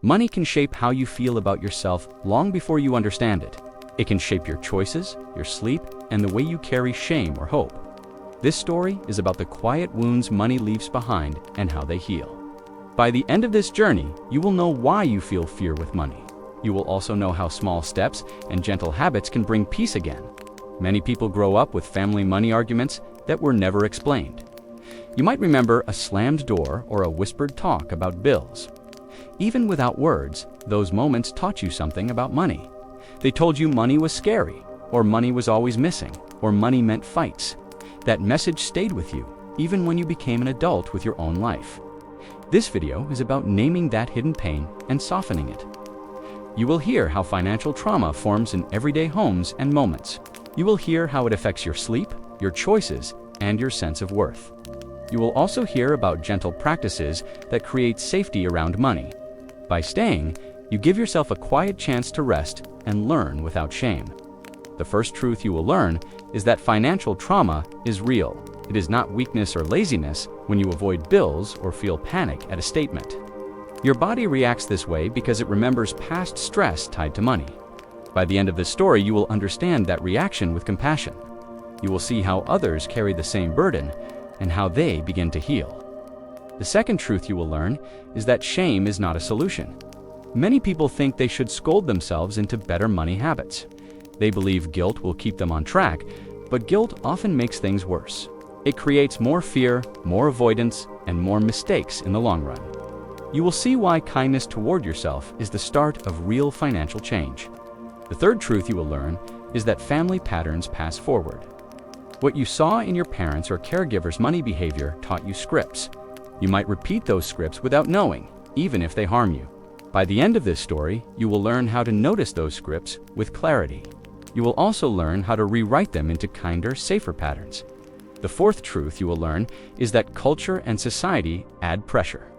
Money can shape how you feel about yourself long before you understand it. It can shape your choices, your sleep, and the way you carry shame or hope. This story is about the quiet wounds money leaves behind and how they heal. By the end of this journey, you will know why you feel fear with money. You will also know how small steps and gentle habits can bring peace again. Many people grow up with family money arguments that were never explained. You might remember a slammed door or a whispered talk about bills. Even without words, those moments taught you something about money. They told you money was scary, or money was always missing, or money meant fights. That message stayed with you, even when you became an adult with your own life. This video is about naming that hidden pain and softening it. You will hear how financial trauma forms in everyday homes and moments. You will hear how it affects your sleep, your choices, and your sense of worth. You will also hear about gentle practices that create safety around money. By staying, you give yourself a quiet chance to rest and learn without shame. The first truth you will learn is that financial trauma is real. It is not weakness or laziness when you avoid bills or feel panic at a statement. Your body reacts this way because it remembers past stress tied to money. By the end of this story, you will understand that reaction with compassion. You will see how others carry the same burden and how they begin to heal. The second truth you will learn is that shame is not a solution. Many people think they should scold themselves into better money habits. They believe guilt will keep them on track, but guilt often makes things worse. It creates more fear, more avoidance, and more mistakes in the long run. You will see why kindness toward yourself is the start of real financial change. The third truth you will learn is that family patterns pass forward. What you saw in your parents' or caregivers' money behavior taught you scripts. You might repeat those scripts without knowing, even if they harm you. By the end of this story, you will learn how to notice those scripts with clarity. You will also learn how to rewrite them into kinder, safer patterns. The fourth truth you will learn is that culture and society add pressure.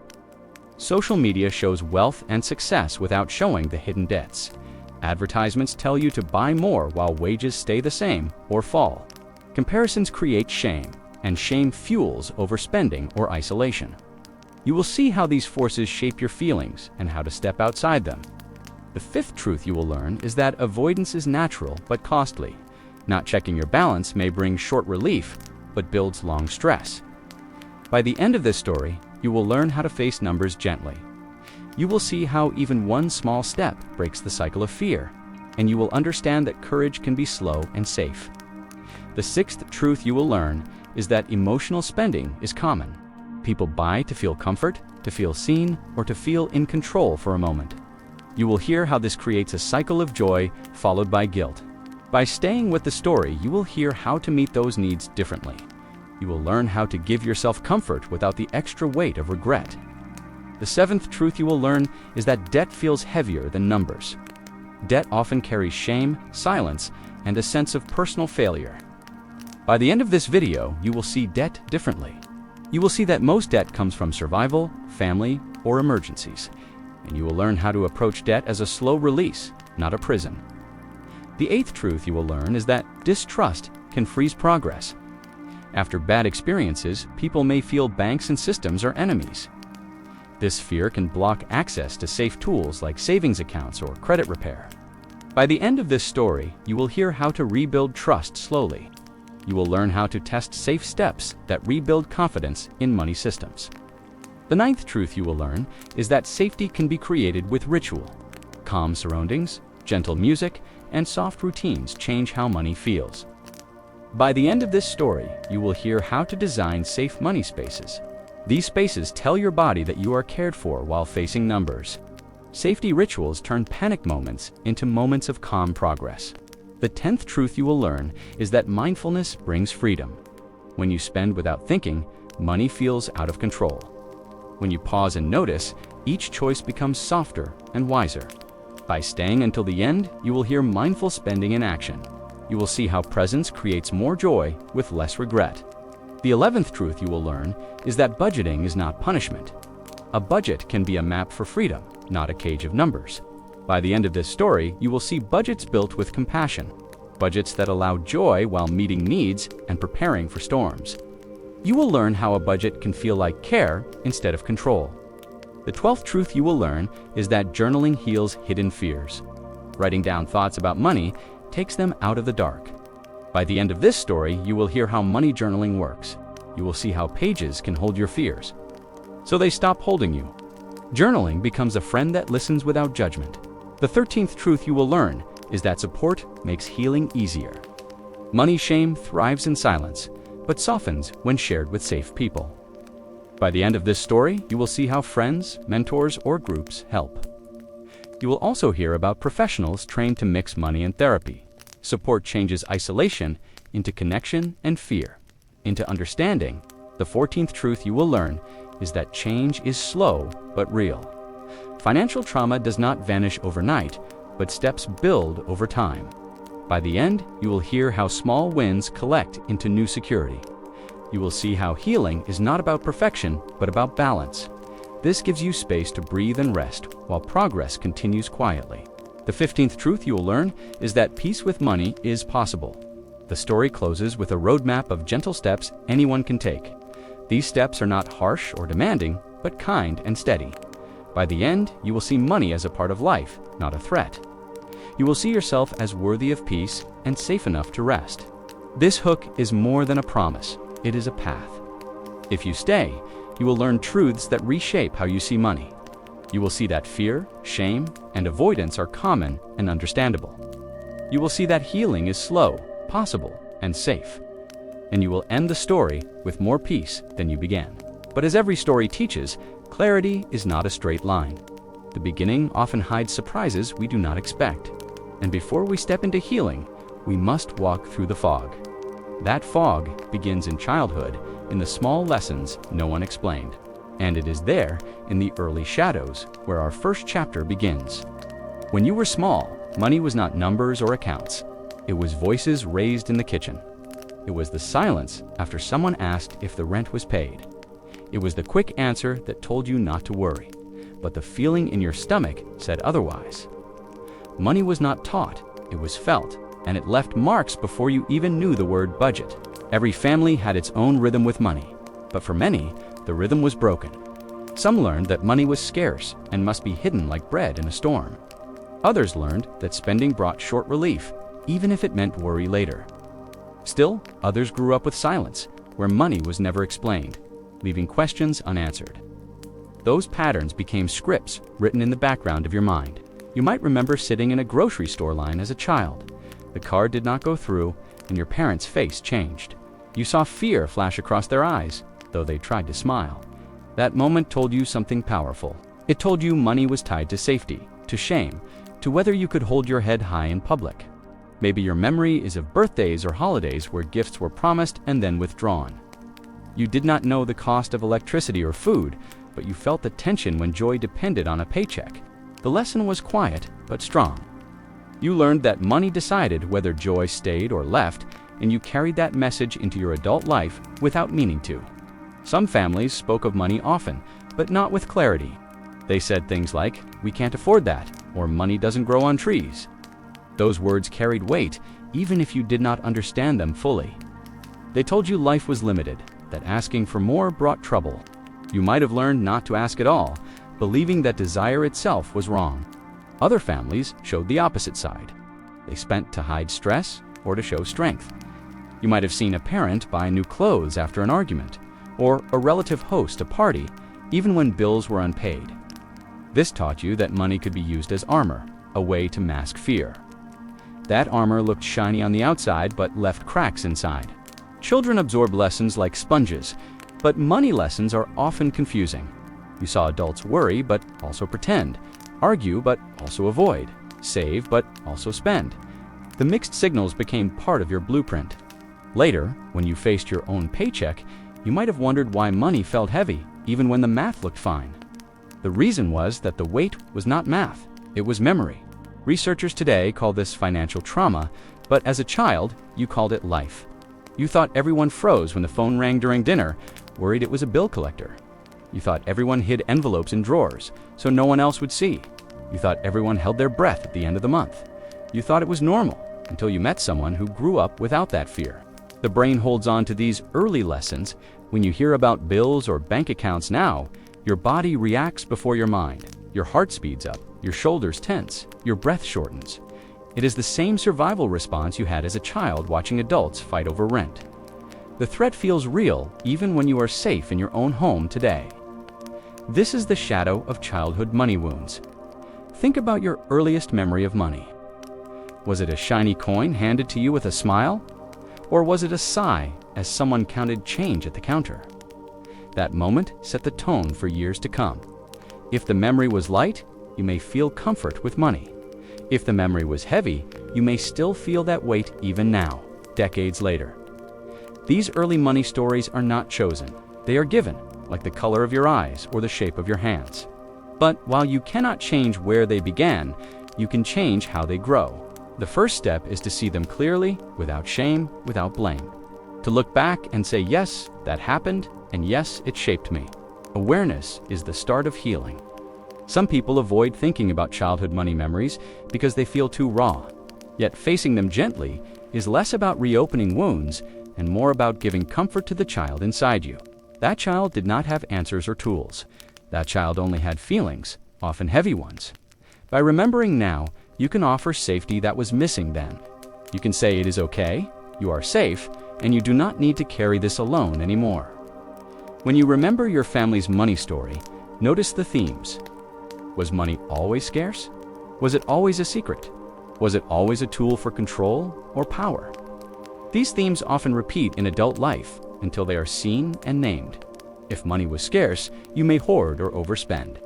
Social media shows wealth and success without showing the hidden debts. Advertisements tell you to buy more while wages stay the same or fall. Comparisons create shame, and shame fuels overspending or isolation. You will see how these forces shape your feelings and how to step outside them. The fifth truth you will learn is that avoidance is natural but costly. Not checking your balance may bring short relief, but builds long stress. By the end of this story, you will learn how to face numbers gently. You will see how even one small step breaks the cycle of fear, and you will understand that courage can be slow and safe. The sixth truth you will learn is that emotional spending is common. People buy to feel comfort, to feel seen, or to feel in control for a moment. You will hear how this creates a cycle of joy followed by guilt. By staying with the story, you will hear how to meet those needs differently. You will learn how to give yourself comfort without the extra weight of regret. The seventh truth you will learn is that debt feels heavier than numbers. Debt often carries shame, silence, and a sense of personal failure. By the end of this video, you will see debt differently. You will see that most debt comes from survival, family, or emergencies, and you will learn how to approach debt as a slow release, not a prison. The eighth truth you will learn is that distrust can freeze progress. After bad experiences, people may feel banks and systems are enemies. This fear can block access to safe tools like savings accounts or credit repair. By the end of this story, you will hear how to rebuild trust slowly. You will learn how to test safe steps that rebuild confidence in money systems. The ninth truth you will learn is that safety can be created with ritual. Calm surroundings, gentle music, and soft routines change how money feels. By the end of this story, you will hear how to design safe money spaces. These spaces tell your body that you are cared for while facing numbers. Safety rituals turn panic moments into moments of calm progress. The 10th truth you will learn is that mindfulness brings freedom. When you spend without thinking, money feels out of control. When you pause and notice, each choice becomes softer and wiser. By staying until the end, you will hear mindful spending in action. You will see how presence creates more joy with less regret. The 11th truth you will learn is that budgeting is not punishment. A budget can be a map for freedom, not a cage of numbers. By the end of this story, you will see budgets built with compassion, budgets that allow joy while meeting needs and preparing for storms. You will learn how a budget can feel like care instead of control. The 12th truth you will learn is that journaling heals hidden fears. Writing down thoughts about money takes them out of the dark. By the end of this story, you will hear how money journaling works. You will see how pages can hold your fears, so they stop holding you. Journaling becomes a friend that listens without judgment. The 13th truth you will learn is that support makes healing easier. Money shame thrives in silence, but softens when shared with safe people. By the end of this story, you will see how friends, mentors, or groups help. You will also hear about professionals trained to mix money and therapy. Support changes isolation into connection and fear, into understanding. The 14th truth you will learn is that change is slow but real. Financial trauma does not vanish overnight, but steps build over time. By the end, you will hear how small wins collect into new security. You will see how healing is not about perfection, but about balance. This gives you space to breathe and rest while progress continues quietly. The 15th truth you will learn is that peace with money is possible. The story closes with a roadmap of gentle steps anyone can take. These steps are not harsh or demanding, but kind and steady. By the end, you will see money as a part of life, not a threat. You will see yourself as worthy of peace and safe enough to rest. This hook is more than a promise, it is a path. If you stay, you will learn truths that reshape how you see money. You will see that fear, shame, and avoidance are common and understandable. You will see that healing is slow, possible, and safe. And you will end the story with more peace than you began. But as every story teaches, clarity is not a straight line. The beginning often hides surprises we do not expect. And before we step into healing, we must walk through the fog. That fog begins in childhood, in the small lessons no one explained. And it is there, in the early shadows, where our first chapter begins. When you were small, money was not numbers or accounts. It was voices raised in the kitchen. It was the silence after someone asked if the rent was paid. It was the quick answer that told you not to worry, but the feeling in your stomach said otherwise. Money was not taught, it was felt, and it left marks before you even knew the word budget. Every family had its own rhythm with money, but for many, the rhythm was broken. Some learned that money was scarce and must be hidden like bread in a storm. Others learned that spending brought short relief, even if it meant worry later. Still, others grew up with silence, where money was never explained, leaving questions unanswered. Those patterns became scripts written in the background of your mind. You might remember sitting in a grocery store line as a child. The card did not go through, and your parents' face changed. You saw fear flash across their eyes, though they tried to smile. That moment told you something powerful. It told you money was tied to safety, to shame, to whether you could hold your head high in public. Maybe your memory is of birthdays or holidays where gifts were promised and then withdrawn. You did not know the cost of electricity or food, but you felt the tension when joy depended on a paycheck. The lesson was quiet, but strong. You learned that money decided whether joy stayed or left, and you carried that message into your adult life without meaning to. Some families spoke of money often, but not with clarity. They said things like, "We can't afford that," or "Money doesn't grow on trees." Those words carried weight, even if you did not understand them fully. They told you life was limited, that asking for more brought trouble. You might have learned not to ask at all, believing that desire itself was wrong. Other families showed the opposite side. They spent to hide stress or to show strength. You might have seen a parent buy new clothes after an argument, or a relative host a party, even when bills were unpaid. This taught you that money could be used as armor, a way to mask fear. That armor looked shiny on the outside, but left cracks inside. Children absorb lessons like sponges, but money lessons are often confusing. You saw adults worry, but also pretend, argue, but also avoid, save, but also spend. The mixed signals became part of your blueprint. Later, when you faced your own paycheck, you might have wondered why money felt heavy, even when the math looked fine. The reason was that the weight was not math, it was memory. Researchers today call this financial trauma, but as a child, you called it life. You thought everyone froze when the phone rang during dinner, worried it was a bill collector. You thought everyone hid envelopes in drawers, so no one else would see. You thought everyone held their breath at the end of the month. You thought it was normal, until you met someone who grew up without that fear. The brain holds on to these early lessons. When you hear about bills or bank accounts now, Your body reacts before your mind. Your heart speeds up, your shoulders tense, your breath shortens. It is the same survival response you had as a child watching adults fight over rent. The threat feels real even when you are safe in your own home today. This is the shadow of childhood money wounds. Think about your earliest memory of money. Was it a shiny coin handed to you with a smile? Or was it a sigh as someone counted change at the counter? That moment set the tone for years to come. If the memory was light, you may feel comfort with money. If the memory was heavy, you may still feel that weight even now, decades later. These early money stories are not chosen. They are given, like the color of your eyes or the shape of your hands. But while you cannot change where they began, you can change how they grow. The first step is to see them clearly, without shame, without blame. To look back and say, yes, that happened, and yes, it shaped me. Awareness is the start of healing. Some people avoid thinking about childhood money memories because they feel too raw. Yet facing them gently is less about reopening wounds and more about giving comfort to the child inside you. That child did not have answers or tools. That child only had feelings, often heavy ones. By remembering now, you can offer safety that was missing then. You can say it is okay, you are safe, and you do not need to carry this alone anymore. When you remember your family's money story, notice the themes. Was money always scarce? Was it always a secret? Was it always a tool for control or power? These themes often repeat in adult life until they are seen and named. If money was scarce, you may hoard or overspend.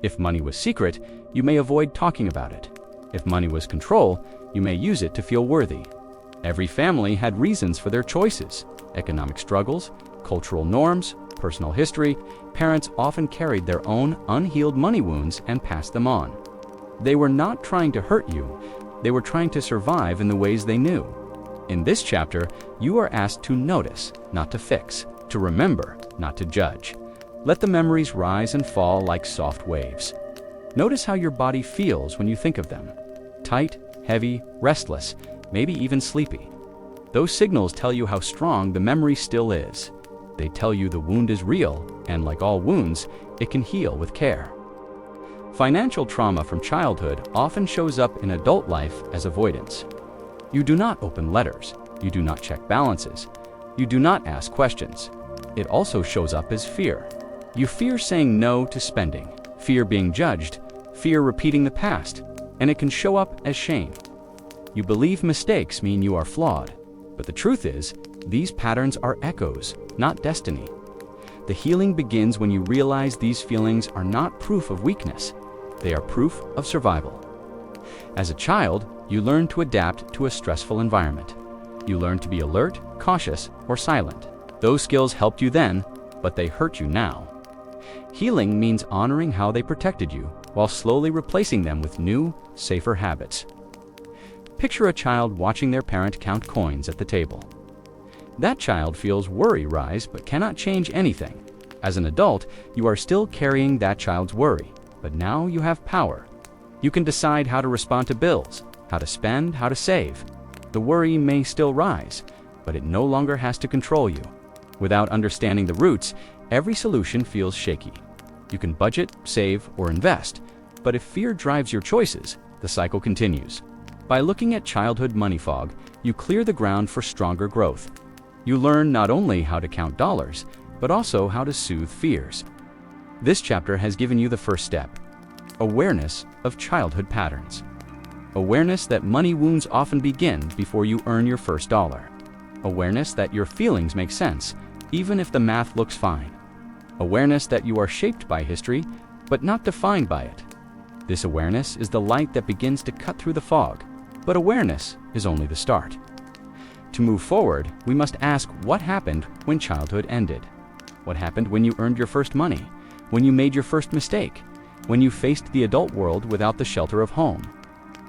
If money was secret, you may avoid talking about it. If money was control, you may use it to feel worthy. Every family had reasons for their choices: economic struggles, cultural norms, personal history. Parents often carried their own unhealed money wounds and passed them on. They were not trying to hurt you, they were trying to survive in the ways they knew. In this chapter, you are asked to notice, not to fix, to remember, not to judge. Let the memories rise and fall like soft waves. Notice how your body feels when you think of them. Tight, heavy, restless, maybe even sleepy. Those signals tell you how strong the memory still is. They tell you the wound is real, and like all wounds, it can heal with care. Financial trauma from childhood often shows up in adult life as avoidance. You do not open letters. You do not check balances. You do not ask questions. It also shows up as fear. You fear saying no to spending, fear being judged, fear repeating the past, and it can show up as shame. You believe mistakes mean you are flawed, but the truth is, these patterns are echoes, not destiny. The healing begins when you realize these feelings are not proof of weakness. They are proof of survival. As a child, you learn to adapt to a stressful environment. You learn to be alert, cautious, or silent. Those skills helped you then, but they hurt you now. Healing means honoring how they protected you while slowly replacing them with new, safer habits. Picture a child watching their parent count coins at the table. That child feels worry rise but cannot change anything. As an adult, you are still carrying that child's worry, but now you have power. You can decide how to respond to bills, how to spend, how to save. The worry may still rise, but it no longer has to control you. Without understanding the roots, every solution feels shaky. You can budget, save, or invest, but if fear drives your choices, the cycle continues. By looking at childhood money fog, you clear the ground for stronger growth. You learn not only how to count dollars, but also how to soothe fears. This chapter has given you the first step: awareness of childhood patterns. Awareness that money wounds often begin before you earn your first dollar. Awareness that your feelings make sense, even if the math looks fine. Awareness that you are shaped by history, but not defined by it. This awareness is the light that begins to cut through the fog, but awareness is only the start. To move forward, we must ask what happened when childhood ended. What happened when you earned your first money? When you made your first mistake? When you faced the adult world without the shelter of home?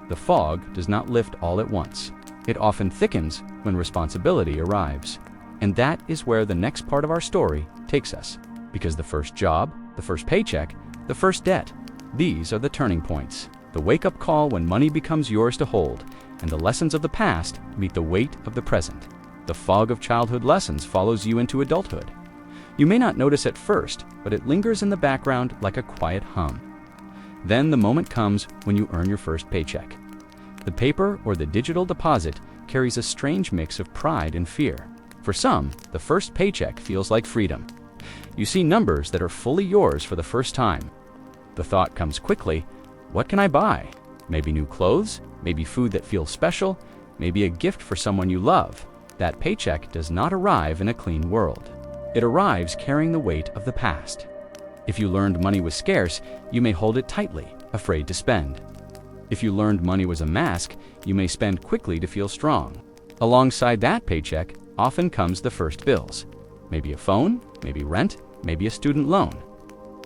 The fog does not lift all at once. It often thickens when responsibility arrives. And that is where the next part of our story takes us. Because the first job, the first paycheck, the first debt, these are the turning points. The wake-up call when money becomes yours to hold, and the lessons of the past meet the weight of the present. The fog of childhood lessons follows you into adulthood. You may not notice at first, but it lingers in the background like a quiet hum. Then the moment comes when you earn your first paycheck. The paper or the digital deposit carries a strange mix of pride and fear. For some, the first paycheck feels like freedom. You see numbers that are fully yours for the first time. The thought comes quickly, what can I buy? Maybe new clothes, maybe food that feels special, maybe a gift for someone you love. That paycheck does not arrive in a clean world. It arrives carrying the weight of the past. If you learned money was scarce, you may hold it tightly, afraid to spend. If you learned money was a mask, you may spend quickly to feel strong. Alongside that paycheck often comes the first bills. Maybe a phone, maybe rent, maybe a student loan.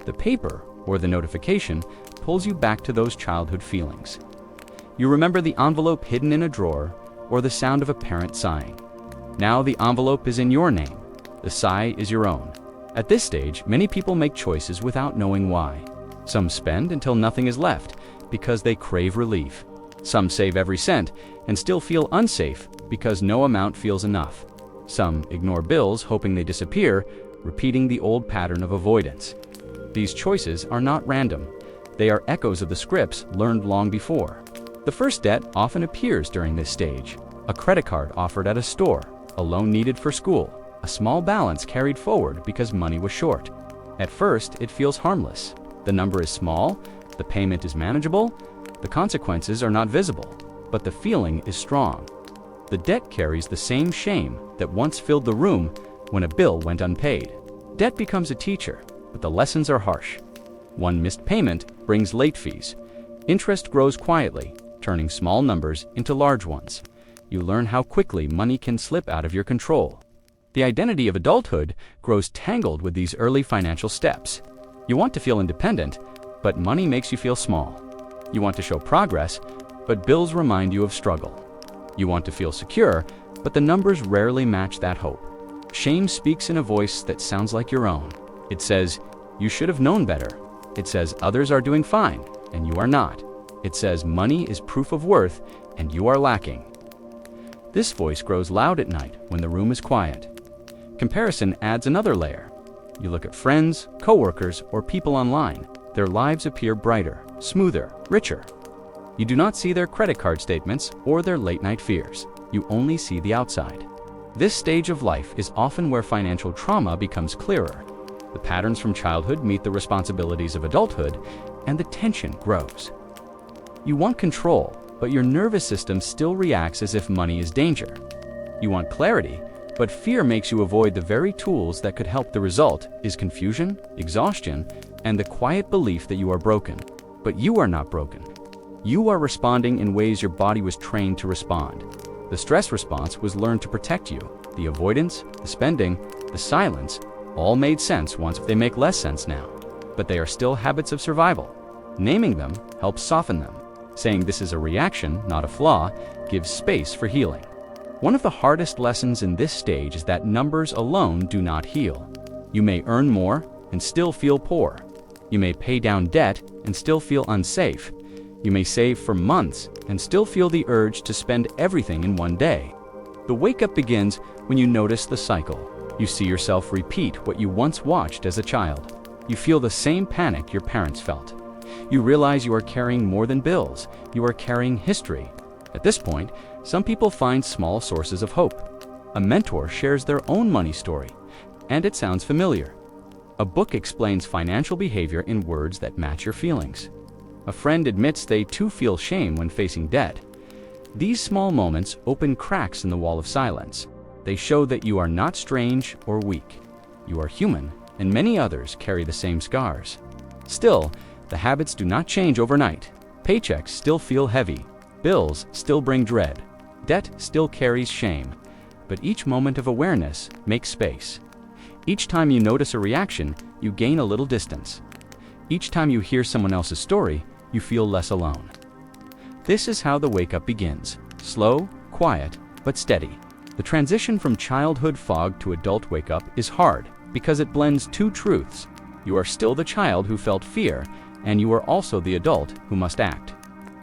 The paper or the notification pulls you back to those childhood feelings. You remember the envelope hidden in a drawer or the sound of a parent sighing. Now the envelope is in your name. The sigh is your own. At this stage, many people make choices without knowing why. Some spend until nothing is left because they crave relief. Some save every cent and still feel unsafe because no amount feels enough. Some ignore bills hoping they disappear, repeating the old pattern of avoidance. These choices are not random. They are echoes of the scripts learned long before. The first debt often appears during this stage. A credit card offered at a store, a loan needed for school, a small balance carried forward because money was short. At first, it feels harmless. The number is small, the payment is manageable, the consequences are not visible, but the feeling is strong. The debt carries the same shame that once filled the room when a bill went unpaid. Debt becomes a teacher, but the lessons are harsh. One missed payment brings late fees. Interest grows quietly, turning small numbers into large ones. You learn how quickly money can slip out of your control. The identity of adulthood grows tangled with these early financial steps. You want to feel independent, but money makes you feel small. You want to show progress, but bills remind you of struggle. You want to feel secure, but the numbers rarely match that hope. Shame speaks in a voice that sounds like your own. It says, you should have known better. It says others are doing fine, and you are not. It says money is proof of worth, and you are lacking. This voice grows loud at night when the room is quiet. Comparison adds another layer. You look at friends, coworkers, or people online. Their lives appear brighter, smoother, richer. You do not see their credit card statements or their late-night fears. You only see the outside. This stage of life is often where financial trauma becomes clearer. The patterns from childhood meet the responsibilities of adulthood, and the tension grows. You want control, but your nervous system still reacts as if money is danger. You want clarity, but fear makes you avoid the very tools that could help. The result is confusion, exhaustion, and the quiet belief that you are broken. But you are not broken. You are responding in ways your body was trained to respond. The stress response was learned to protect you. The avoidance, the spending, the silence, all made sense once. They make less sense now, but they are still habits of survival. Naming them helps soften them. Saying this is a reaction, not a flaw, gives space for healing. One of the hardest lessons in this stage is that numbers alone do not heal. You may earn more and still feel poor. You may pay down debt and still feel unsafe. You may save for months and still feel the urge to spend everything in one day. The wake-up begins when you notice the cycle. You see yourself repeat what you once watched as a child. You feel the same panic your parents felt. You realize you are carrying more than bills. You are carrying history. At this point, some people find small sources of hope. A mentor shares their own money story, and it sounds familiar. A book explains financial behavior in words that match your feelings. A friend admits they too feel shame when facing debt. These small moments open cracks in the wall of silence. They show that you are not strange or weak. You are human, and many others carry the same scars. Still, the habits do not change overnight. Paychecks still feel heavy. Bills still bring dread. Debt still carries shame. But each moment of awareness makes space. Each time you notice a reaction, you gain a little distance. Each time you hear someone else's story, you feel less alone. This is how the wake-up begins. Slow, quiet, but steady. The transition from childhood fog to adult wake-up is hard because it blends two truths. You are still the child who felt fear, and you are also the adult who must act.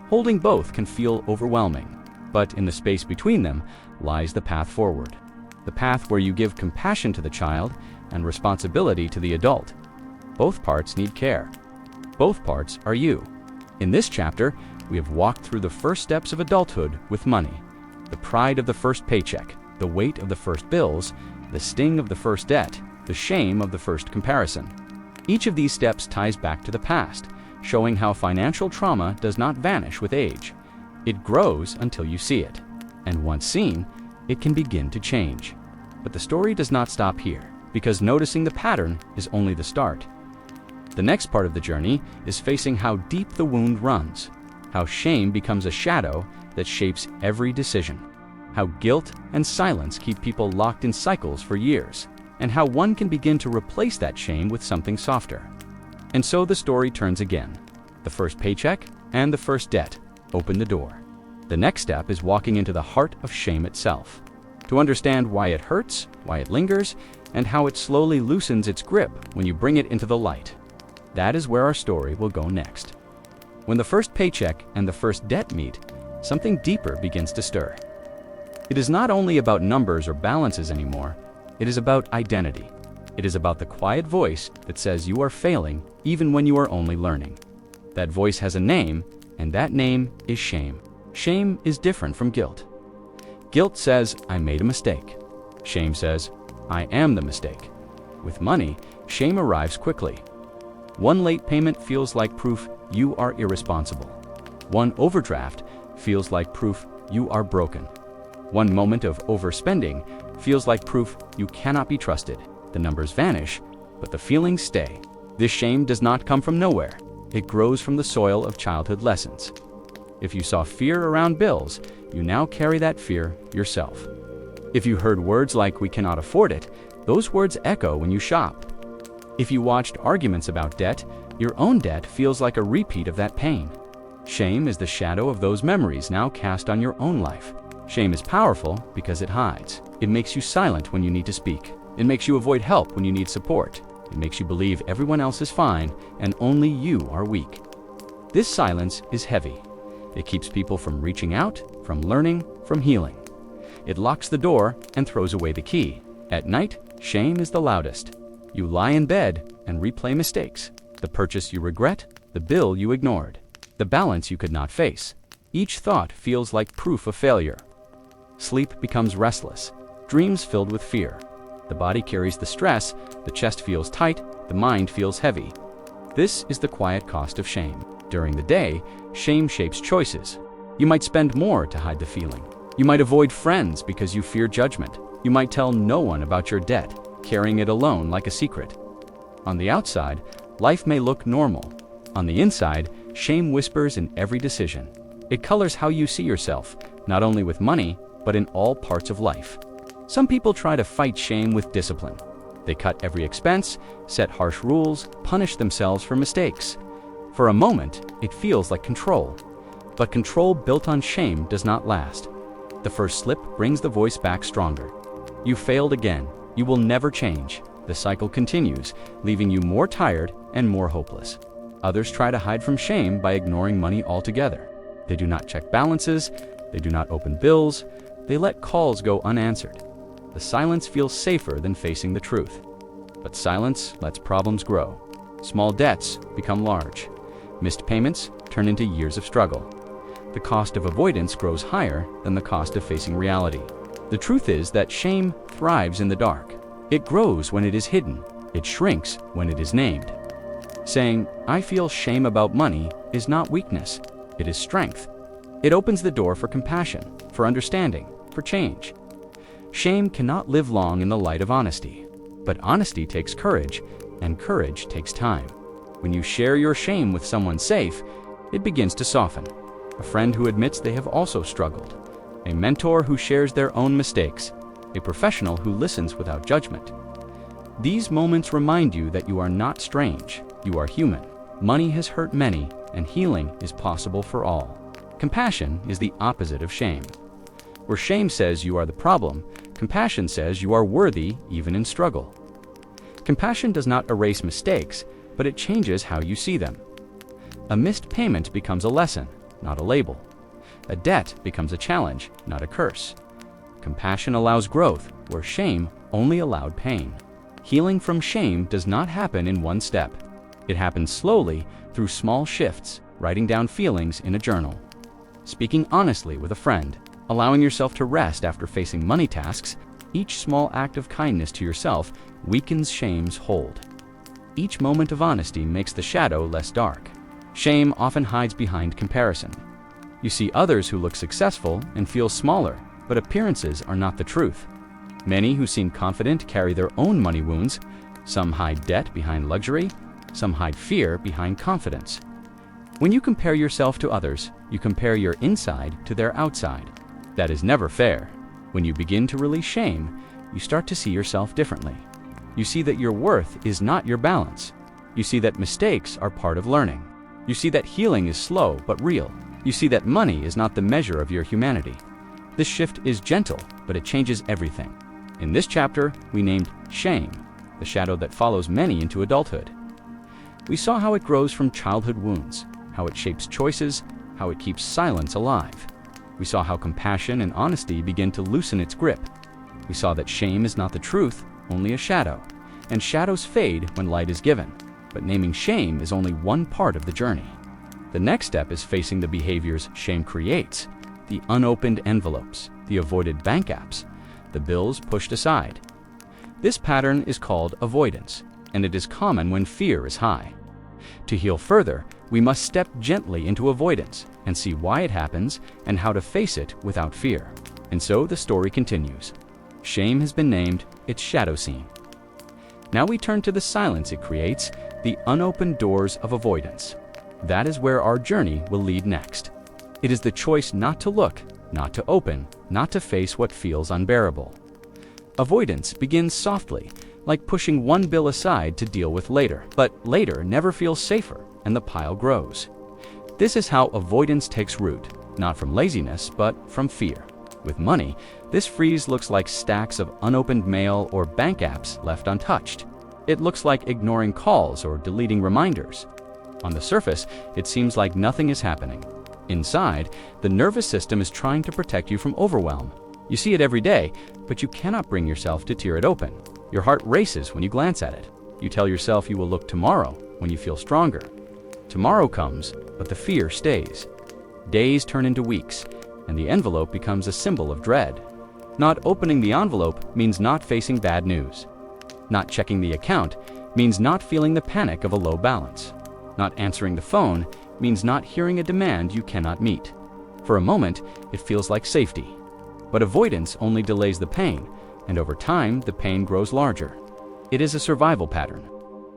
Holding both can feel overwhelming, but in the space between them lies the path forward. The path where you give compassion to the child and responsibility to the adult. Both parts need care. Both parts are you. In this chapter, we have walked through the first steps of adulthood with money. The pride of the first paycheck, the weight of the first bills, the sting of the first debt, the shame of the first comparison. Each of these steps ties back to the past, showing how financial trauma does not vanish with age. It grows until you see it. And once seen, it can begin to change. But the story does not stop here, because noticing the pattern is only the start. The next part of the journey is facing how deep the wound runs, how shame becomes a shadow that shapes every decision, how guilt and silence keep people locked in cycles for years, and how one can begin to replace that shame with something softer. And so the story turns again. The first paycheck and the first debt open the door. The next step is walking into the heart of shame itself, to understand why it hurts, why it lingers, and how it slowly loosens its grip when you bring it into the light. That is where our story will go next. When the first paycheck and the first debt meet, something deeper begins to stir. It is not only about numbers or balances anymore, it is about identity. It is about the quiet voice that says you are failing even when you are only learning. That voice has a name, and that name is shame. Shame is different from guilt. Guilt says, I made a mistake. Shame says, I am the mistake. With money, shame arrives quickly. One late payment feels like proof you are irresponsible. One overdraft feels like proof you are broken. One moment of overspending feels like proof you cannot be trusted. The numbers vanish, but the feelings stay. This shame does not come from nowhere. It grows from the soil of childhood lessons. If you saw fear around bills, you now carry that fear yourself. If you heard words like we cannot afford it, those words echo when you shop. If you watched arguments about debt, your own debt feels like a repeat of that pain. Shame is the shadow of those memories now cast on your own life. Shame is powerful because it hides. It makes you silent when you need to speak. It makes you avoid help when you need support. It makes you believe everyone else is fine and only you are weak. This silence is heavy. It keeps people from reaching out, from learning, from healing. It locks the door and throws away the key. At night, shame is the loudest. You lie in bed and replay mistakes. The purchase you regret, the bill you ignored, the balance you could not face. Each thought feels like proof of failure. Sleep becomes restless, dreams filled with fear. The body carries the stress, the chest feels tight, the mind feels heavy. This is the quiet cost of shame. During the day, shame shapes choices. You might spend more to hide the feeling. You might avoid friends because you fear judgment. You might tell no one about your debt, carrying it alone like a secret. On the outside, life may look normal. On the inside, shame whispers in every decision. It colors how you see yourself, not only with money, but in all parts of life. Some people try to fight shame with discipline. They cut every expense, set harsh rules, punish themselves for mistakes. For a moment, it feels like control. But control built on shame does not last. The first slip brings the voice back stronger. You failed again. You will never change. The cycle continues, leaving you more tired and more hopeless. Others try to hide from shame by ignoring money altogether. They do not check balances. They do not open bills. They let calls go unanswered. The silence feels safer than facing the truth. But silence lets problems grow. Small debts become large. Missed payments turn into years of struggle. The cost of avoidance grows higher than the cost of facing reality. The truth is that shame thrives in the dark. It grows when it is hidden. It shrinks when it is named. Saying, I feel shame about money is not weakness. It is strength. It opens the door for compassion, for understanding, for change. Shame cannot live long in the light of honesty. But honesty takes courage, and courage takes time. When you share your shame with someone safe, it begins to soften. A friend who admits they have also struggled. A mentor who shares their own mistakes. A professional who listens without judgment. These moments remind you that you are not strange. You are human. Money has hurt many, and healing is possible for all. Compassion is the opposite of shame. Where shame says you are the problem, compassion says you are worthy even in struggle. Compassion does not erase mistakes, but it changes how you see them. A missed payment becomes a lesson, not a label. A debt becomes a challenge, not a curse. Compassion allows growth, where shame only allowed pain. Healing from shame does not happen in one step. It happens slowly through small shifts, writing down feelings in a journal, speaking honestly with a friend, allowing yourself to rest after facing money tasks. Each small act of kindness to yourself weakens shame's hold. Each moment of honesty makes the shadow less dark. Shame often hides behind comparison. You see others who look successful and feel smaller, but appearances are not the truth. Many who seem confident carry their own money wounds. Some hide debt behind luxury, some hide fear behind confidence. When you compare yourself to others, you compare your inside to their outside. That is never fair. When you begin to release shame, you start to see yourself differently. You see that your worth is not your balance. You see that mistakes are part of learning. You see that healing is slow but real. You see that money is not the measure of your humanity. This shift is gentle, but it changes everything. In this chapter, we named shame, the shadow that follows many into adulthood. We saw how it grows from childhood wounds, how it shapes choices, how it keeps silence alive. We saw how compassion and honesty begin to loosen its grip. We saw that shame is not the truth, only a shadow, and shadows fade when light is given. But naming shame is only one part of the journey. The next step is facing the behaviors shame creates, the unopened envelopes, the avoided bank apps, the bills pushed aside. This pattern is called avoidance, and it is common when fear is high. To heal further, we must step gently into avoidance and see why it happens and how to face it without fear. And so the story continues. Shame has been named its shadow scene. Now we turn to the silence it creates, the unopened doors of avoidance. That is where our journey will lead next. It is the choice not to look, not to open, not to face what feels unbearable. Avoidance begins softly, like pushing one bill aside to deal with later. But later never feels safer, and the pile grows. This is how avoidance takes root, not from laziness, but from fear. With money, this freeze looks like stacks of unopened mail or bank apps left untouched. It looks like ignoring calls or deleting reminders. On the surface, it seems like nothing is happening. Inside, the nervous system is trying to protect you from overwhelm. You see it every day, but you cannot bring yourself to tear it open. Your heart races when you glance at it. You tell yourself you will look tomorrow when you feel stronger. Tomorrow comes, but the fear stays. Days turn into weeks, and the envelope becomes a symbol of dread. Not opening the envelope means not facing bad news. Not checking the account means not feeling the panic of a low balance. Not answering the phone means not hearing a demand you cannot meet. For a moment, it feels like safety. But avoidance only delays the pain, and over time, the pain grows larger. It is a survival pattern.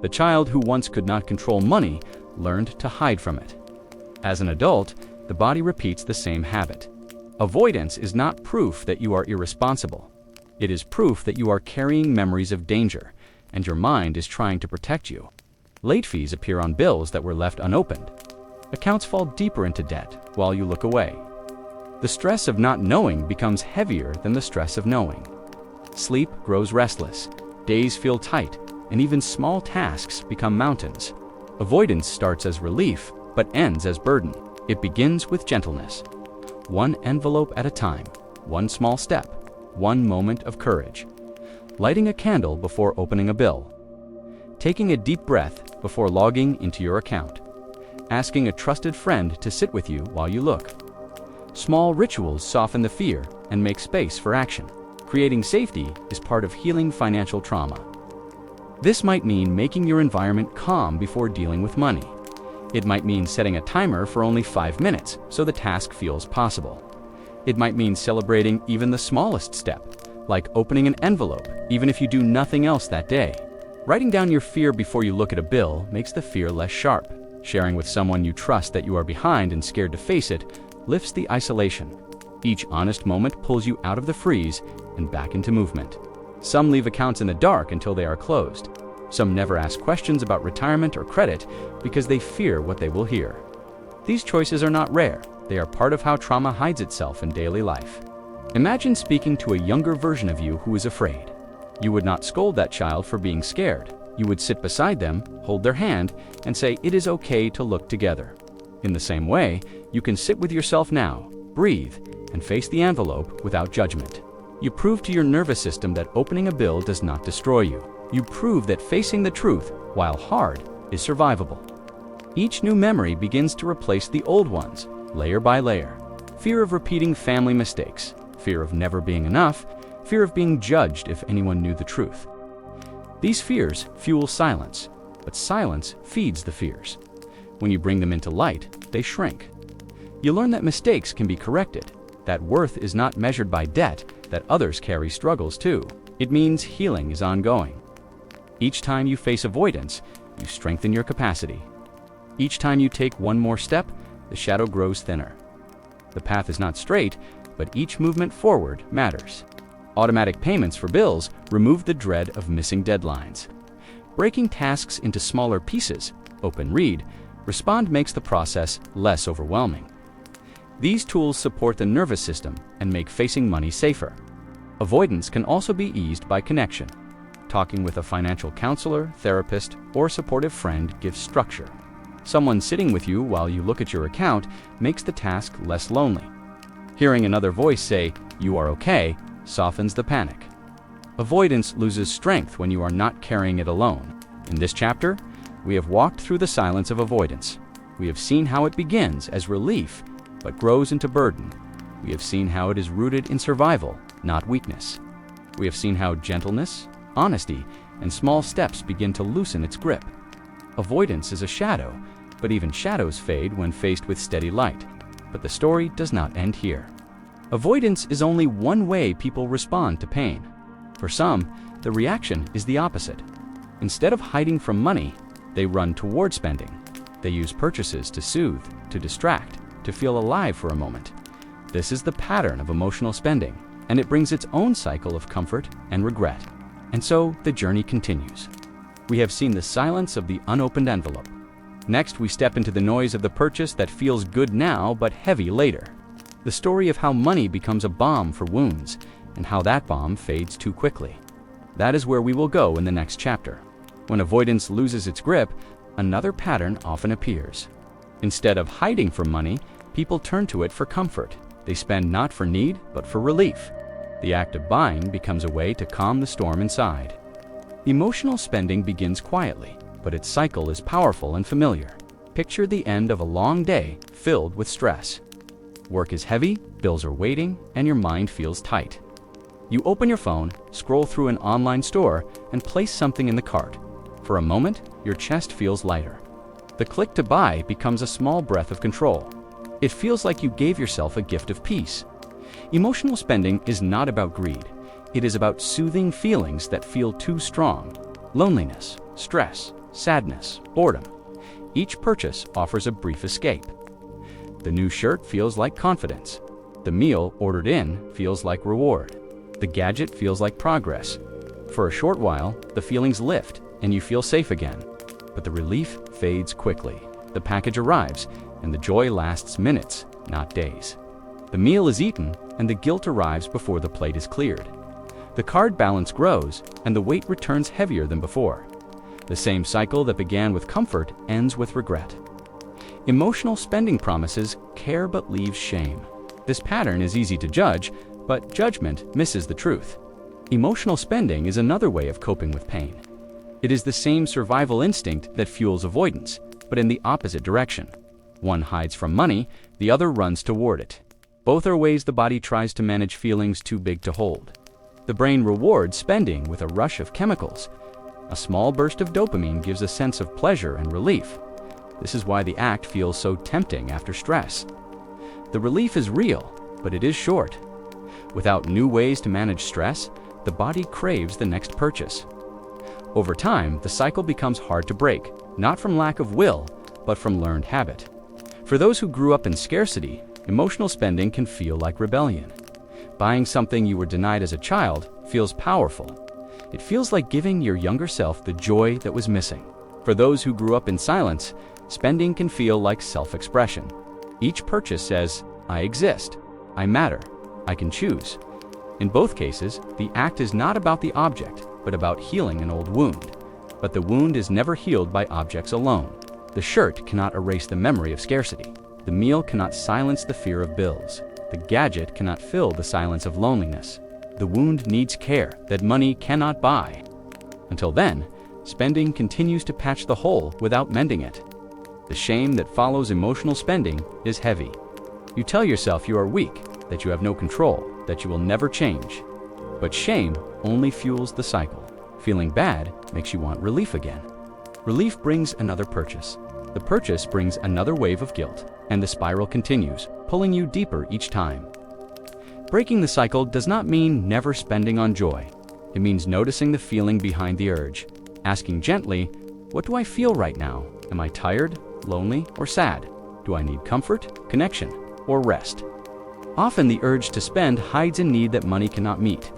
The child who once could not control money learned to hide from it. As an adult, the body repeats the same habit. Avoidance is not proof that you are irresponsible. It is proof that you are carrying memories of danger, and your mind is trying to protect you. Late fees appear on bills that were left unopened. Accounts fall deeper into debt while you look away. The stress of not knowing becomes heavier than the stress of knowing. Sleep grows restless, days feel tight, and even small tasks become mountains. Avoidance starts as relief, but ends as burden. It begins with gentleness. One envelope at a time, one small step, one moment of courage. Lighting a candle before opening a bill. Taking a deep breath before logging into your account. Asking a trusted friend to sit with you while you look. Small rituals soften the fear and make space for action. Creating safety is part of healing financial trauma. This might mean making your environment calm before dealing with money. It might mean setting a timer for only 5 minutes so the task feels possible. It might mean celebrating even the smallest step, like opening an envelope, even if you do nothing else that day. Writing down your fear before you look at a bill makes the fear less sharp. Sharing with someone you trust that you are behind and scared to face it lifts the isolation. Each honest moment pulls you out of the freeze and back into movement. Some leave accounts in the dark until they are closed. Some never ask questions about retirement or credit because they fear what they will hear. These choices are not rare. They are part of how trauma hides itself in daily life. Imagine speaking to a younger version of you who is afraid. You would not scold that child for being scared. You would sit beside them, hold their hand, and say it is okay to look together. In the same way, you can sit with yourself now, breathe, and face the envelope without judgment. You prove to your nervous system that opening a bill does not destroy you. You prove that facing the truth, while hard, is survivable. Each new memory begins to replace the old ones, layer by layer. Fear of repeating family mistakes, fear of never being enough, fear of being judged if anyone knew the truth. These fears fuel silence, but silence feeds the fears. When you bring them into light, they shrink. You learn that mistakes can be corrected, that worth is not measured by debt, that others carry struggles too. It means healing is ongoing. Each time you face avoidance, you strengthen your capacity. Each time you take one more step, the shadow grows thinner. The path is not straight, but each movement forward matters. Automatic payments for bills remove the dread of missing deadlines. Breaking tasks into smaller pieces, open read, respond makes the process less overwhelming. These tools support the nervous system and make facing money safer. Avoidance can also be eased by connection. Talking with a financial counselor, therapist, or supportive friend gives structure. Someone sitting with you while you look at your account makes the task less lonely. Hearing another voice say, "You are okay," softens the panic. Avoidance loses strength when you are not carrying it alone. In this chapter, we have walked through the silence of avoidance. We have seen how it begins as relief, but grows into burden. We have seen how it is rooted in survival, not weakness. We have seen how gentleness, honesty, and small steps begin to loosen its grip. Avoidance is a shadow, but even shadows fade when faced with steady light. But the story does not end here. Avoidance is only one way people respond to pain. For some, the reaction is the opposite. Instead of hiding from money, they run toward spending. They use purchases to soothe, to distract, to feel alive for a moment. This is the pattern of emotional spending, and it brings its own cycle of comfort and regret. And so the journey continues. We have seen the silence of the unopened envelope. Next, we step into the noise of the purchase that feels good now but heavy later. The story of how money becomes a balm for wounds, and how that balm fades too quickly. That is where we will go in the next chapter. When avoidance loses its grip, another pattern often appears. Instead of hiding from money, people turn to it for comfort. They spend not for need, but for relief. The act of buying becomes a way to calm the storm inside. Emotional spending begins quietly, but its cycle is powerful and familiar. Picture the end of a long day filled with stress. Work is heavy, bills are waiting, and your mind feels tight. You open your phone, scroll through an online store, and place something in the cart. For a moment, your chest feels lighter. The click to buy becomes a small breath of control. It feels like you gave yourself a gift of peace. Emotional spending is not about greed. It is about soothing feelings that feel too strong. Loneliness, stress, sadness, boredom. Each purchase offers a brief escape. The new shirt feels like confidence. The meal ordered in feels like reward. The gadget feels like progress. For a short while, the feelings lift and you feel safe again. But the relief fades quickly. The package arrives and the joy lasts minutes, not days. The meal is eaten and the guilt arrives before the plate is cleared. The card balance grows and the weight returns heavier than before. The same cycle that began with comfort ends with regret. Emotional spending promises care but leaves shame. This pattern is easy to judge, but judgment misses the truth. Emotional spending is another way of coping with pain. It is the same survival instinct that fuels avoidance, but in the opposite direction. One hides from money, the other runs toward it. Both are ways the body tries to manage feelings too big to hold. The brain rewards spending with a rush of chemicals. A small burst of dopamine gives a sense of pleasure and relief. This is why the act feels so tempting after stress. The relief is real, but it is short. Without new ways to manage stress, the body craves the next purchase. Over time, the cycle becomes hard to break, not from lack of will, but from learned habit. For those who grew up in scarcity, emotional spending can feel like rebellion. Buying something you were denied as a child feels powerful. It feels like giving your younger self the joy that was missing. For those who grew up in silence, spending can feel like self-expression. Each purchase says, "I exist, I matter, I can choose." In both cases, the act is not about the object, but about healing an old wound. But the wound is never healed by objects alone. The shirt cannot erase the memory of scarcity. The meal cannot silence the fear of bills. The gadget cannot fill the silence of loneliness. The wound needs care that money cannot buy. Until then, spending continues to patch the hole without mending it. The shame that follows emotional spending is heavy. You tell yourself you are weak, that you have no control, that you will never change. But shame only fuels the cycle. Feeling bad makes you want relief again. Relief brings another purchase. The purchase brings another wave of guilt, and the spiral continues, pulling you deeper each time. Breaking the cycle does not mean never spending on joy. It means noticing the feeling behind the urge, asking gently, what do I feel right now? Am I tired, lonely, or sad? Do I need comfort, connection, or rest? Often the urge to spend hides a need that money cannot meet.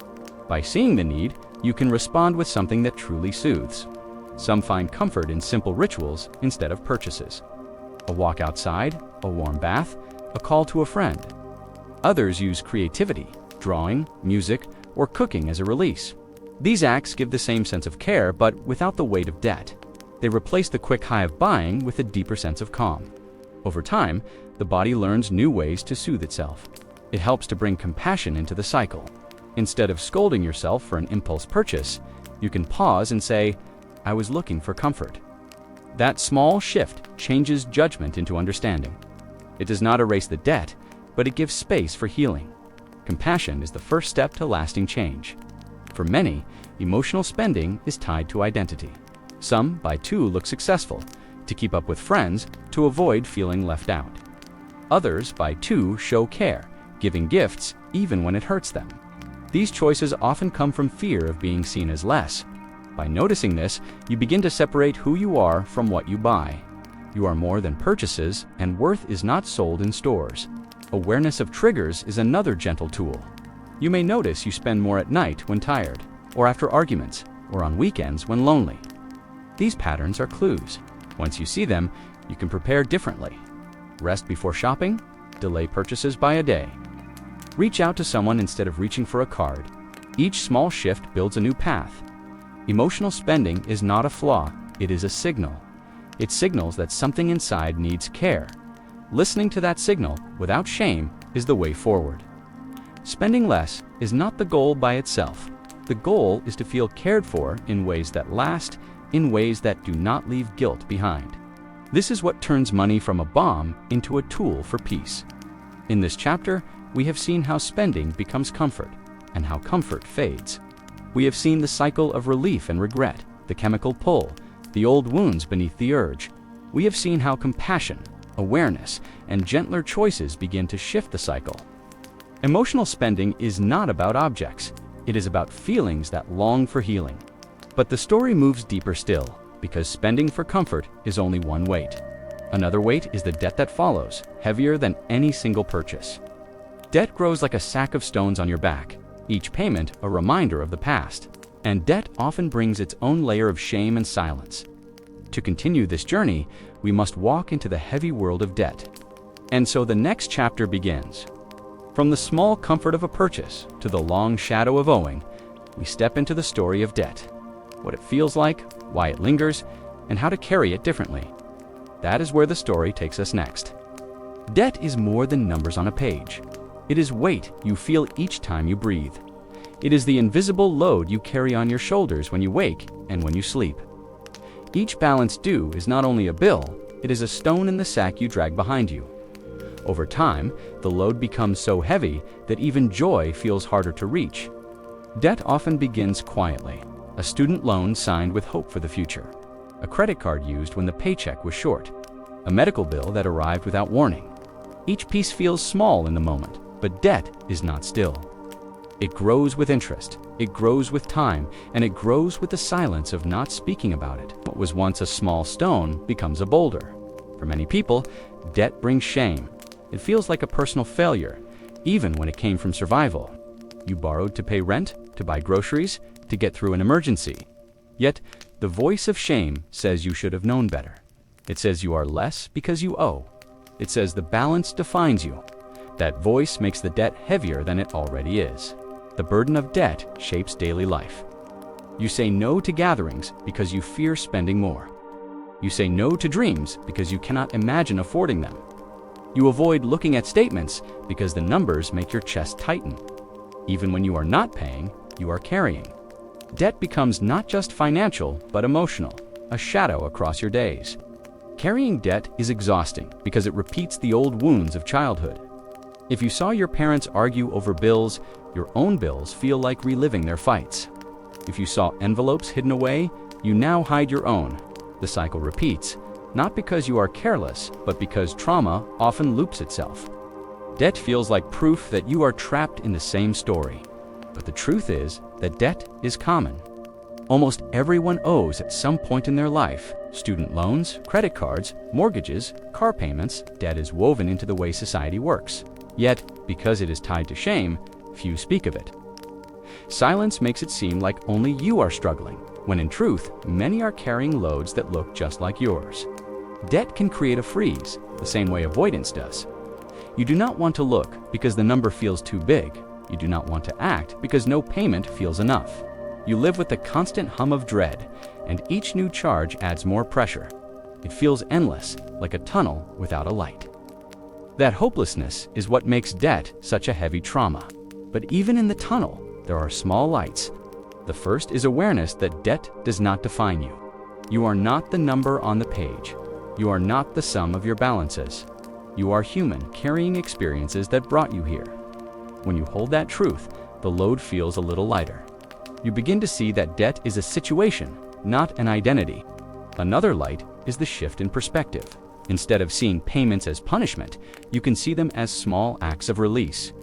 By seeing the need, you can respond with something that truly soothes. Some find comfort in simple rituals instead of purchases. A walk outside, a warm bath, a call to a friend. Others use creativity, drawing, music, or cooking as a release. These acts give the same sense of care, but without the weight of debt. They replace the quick high of buying with a deeper sense of calm. Over time, the body learns new ways to soothe itself. It helps to bring compassion into the cycle. Instead of scolding yourself for an impulse purchase, you can pause and say, I was looking for comfort. That small shift changes judgment into understanding. It does not erase the debt, but it gives space for healing. Compassion is the first step to lasting change. For many, emotional spending is tied to identity. Some buy to look successful, to keep up with friends, to avoid feeling left out. Others buy to show care, giving gifts even when it hurts them. These choices often come from fear of being seen as less. By noticing this, you begin to separate who you are from what you buy. You are more than purchases, and worth is not sold in stores. Awareness of triggers is another gentle tool. You may notice you spend more at night when tired, or after arguments, or on weekends when lonely. These patterns are clues. Once you see them, you can prepare differently. Rest before shopping, delay purchases by a day. Reach out to someone instead of reaching for a card. Each small shift builds a new path. Emotional spending is not a flaw, it is a signal. It signals that something inside needs care. Listening to that signal without shame is the way forward. Spending less is not the goal by itself. The goal is to feel cared for in ways that last, in ways that do not leave guilt behind. This is what turns money from a bomb into a tool for peace. In this chapter, we have seen how spending becomes comfort, and how comfort fades. We have seen the cycle of relief and regret, the chemical pull, the old wounds beneath the urge. We have seen how compassion, awareness, and gentler choices begin to shift the cycle. Emotional spending is not about objects. It is about feelings that long for healing. But the story moves deeper still, because spending for comfort is only one weight. Another weight is the debt that follows, heavier than any single purchase. Debt grows like a sack of stones on your back, each payment a reminder of the past. And debt often brings its own layer of shame and silence. To continue this journey, we must walk into the heavy world of debt. And so the next chapter begins. From the small comfort of a purchase to the long shadow of owing, we step into the story of debt. What it feels like, why it lingers, and how to carry it differently. That is where the story takes us next. Debt is more than numbers on a page. It is weight you feel each time you breathe. It is the invisible load you carry on your shoulders when you wake and when you sleep. Each balance due is not only a bill, it is a stone in the sack you drag behind you. Over time, the load becomes so heavy that even joy feels harder to reach. Debt often begins quietly. A student loan signed with hope for the future. A credit card used when the paycheck was short. A medical bill that arrived without warning. Each piece feels small in the moment, but debt is not still. It grows with interest, it grows with time, and it grows with the silence of not speaking about it. What was once a small stone becomes a boulder. For many people, debt brings shame. It feels like a personal failure, even when it came from survival. You borrowed to pay rent, to buy groceries, to get through an emergency. Yet, the voice of shame says you should have known better. It says you are less because you owe. It says the balance defines you. That voice makes the debt heavier than it already is. The burden of debt shapes daily life. You say no to gatherings because you fear spending more. You say no to dreams because you cannot imagine affording them. You avoid looking at statements because the numbers make your chest tighten. Even when you are not paying, you are carrying. Debt becomes not just financial, but emotional, a shadow across your days. Carrying debt is exhausting because it repeats the old wounds of childhood. If you saw your parents argue over bills, your own bills feel like reliving their fights. If you saw envelopes hidden away, you now hide your own. The cycle repeats, not because you are careless, but because trauma often loops itself. Debt feels like proof that you are trapped in the same story. But the truth is that debt is common. Almost everyone owes at some point in their life. Student loans, credit cards, mortgages, car payments, debt is woven into the way society works. Yet, because it is tied to shame, few speak of it. Silence makes it seem like only you are struggling, when in truth, many are carrying loads that look just like yours. Debt can create a freeze, the same way avoidance does. You do not want to look because the number feels too big. You do not want to act because no payment feels enough. You live with the constant hum of dread, and each new charge adds more pressure. It feels endless, like a tunnel without a light. That hopelessness is what makes debt such a heavy trauma. But even in the tunnel, there are small lights. The first is awareness that debt does not define you. You are not the number on the page. You are not the sum of your balances. You are human, carrying experiences that brought you here. When you hold that truth, the load feels a little lighter. You begin to see that debt is a situation, not an identity. Another light is the shift in perspective. Instead of seeing payments as punishment, you can see them as small acts of release.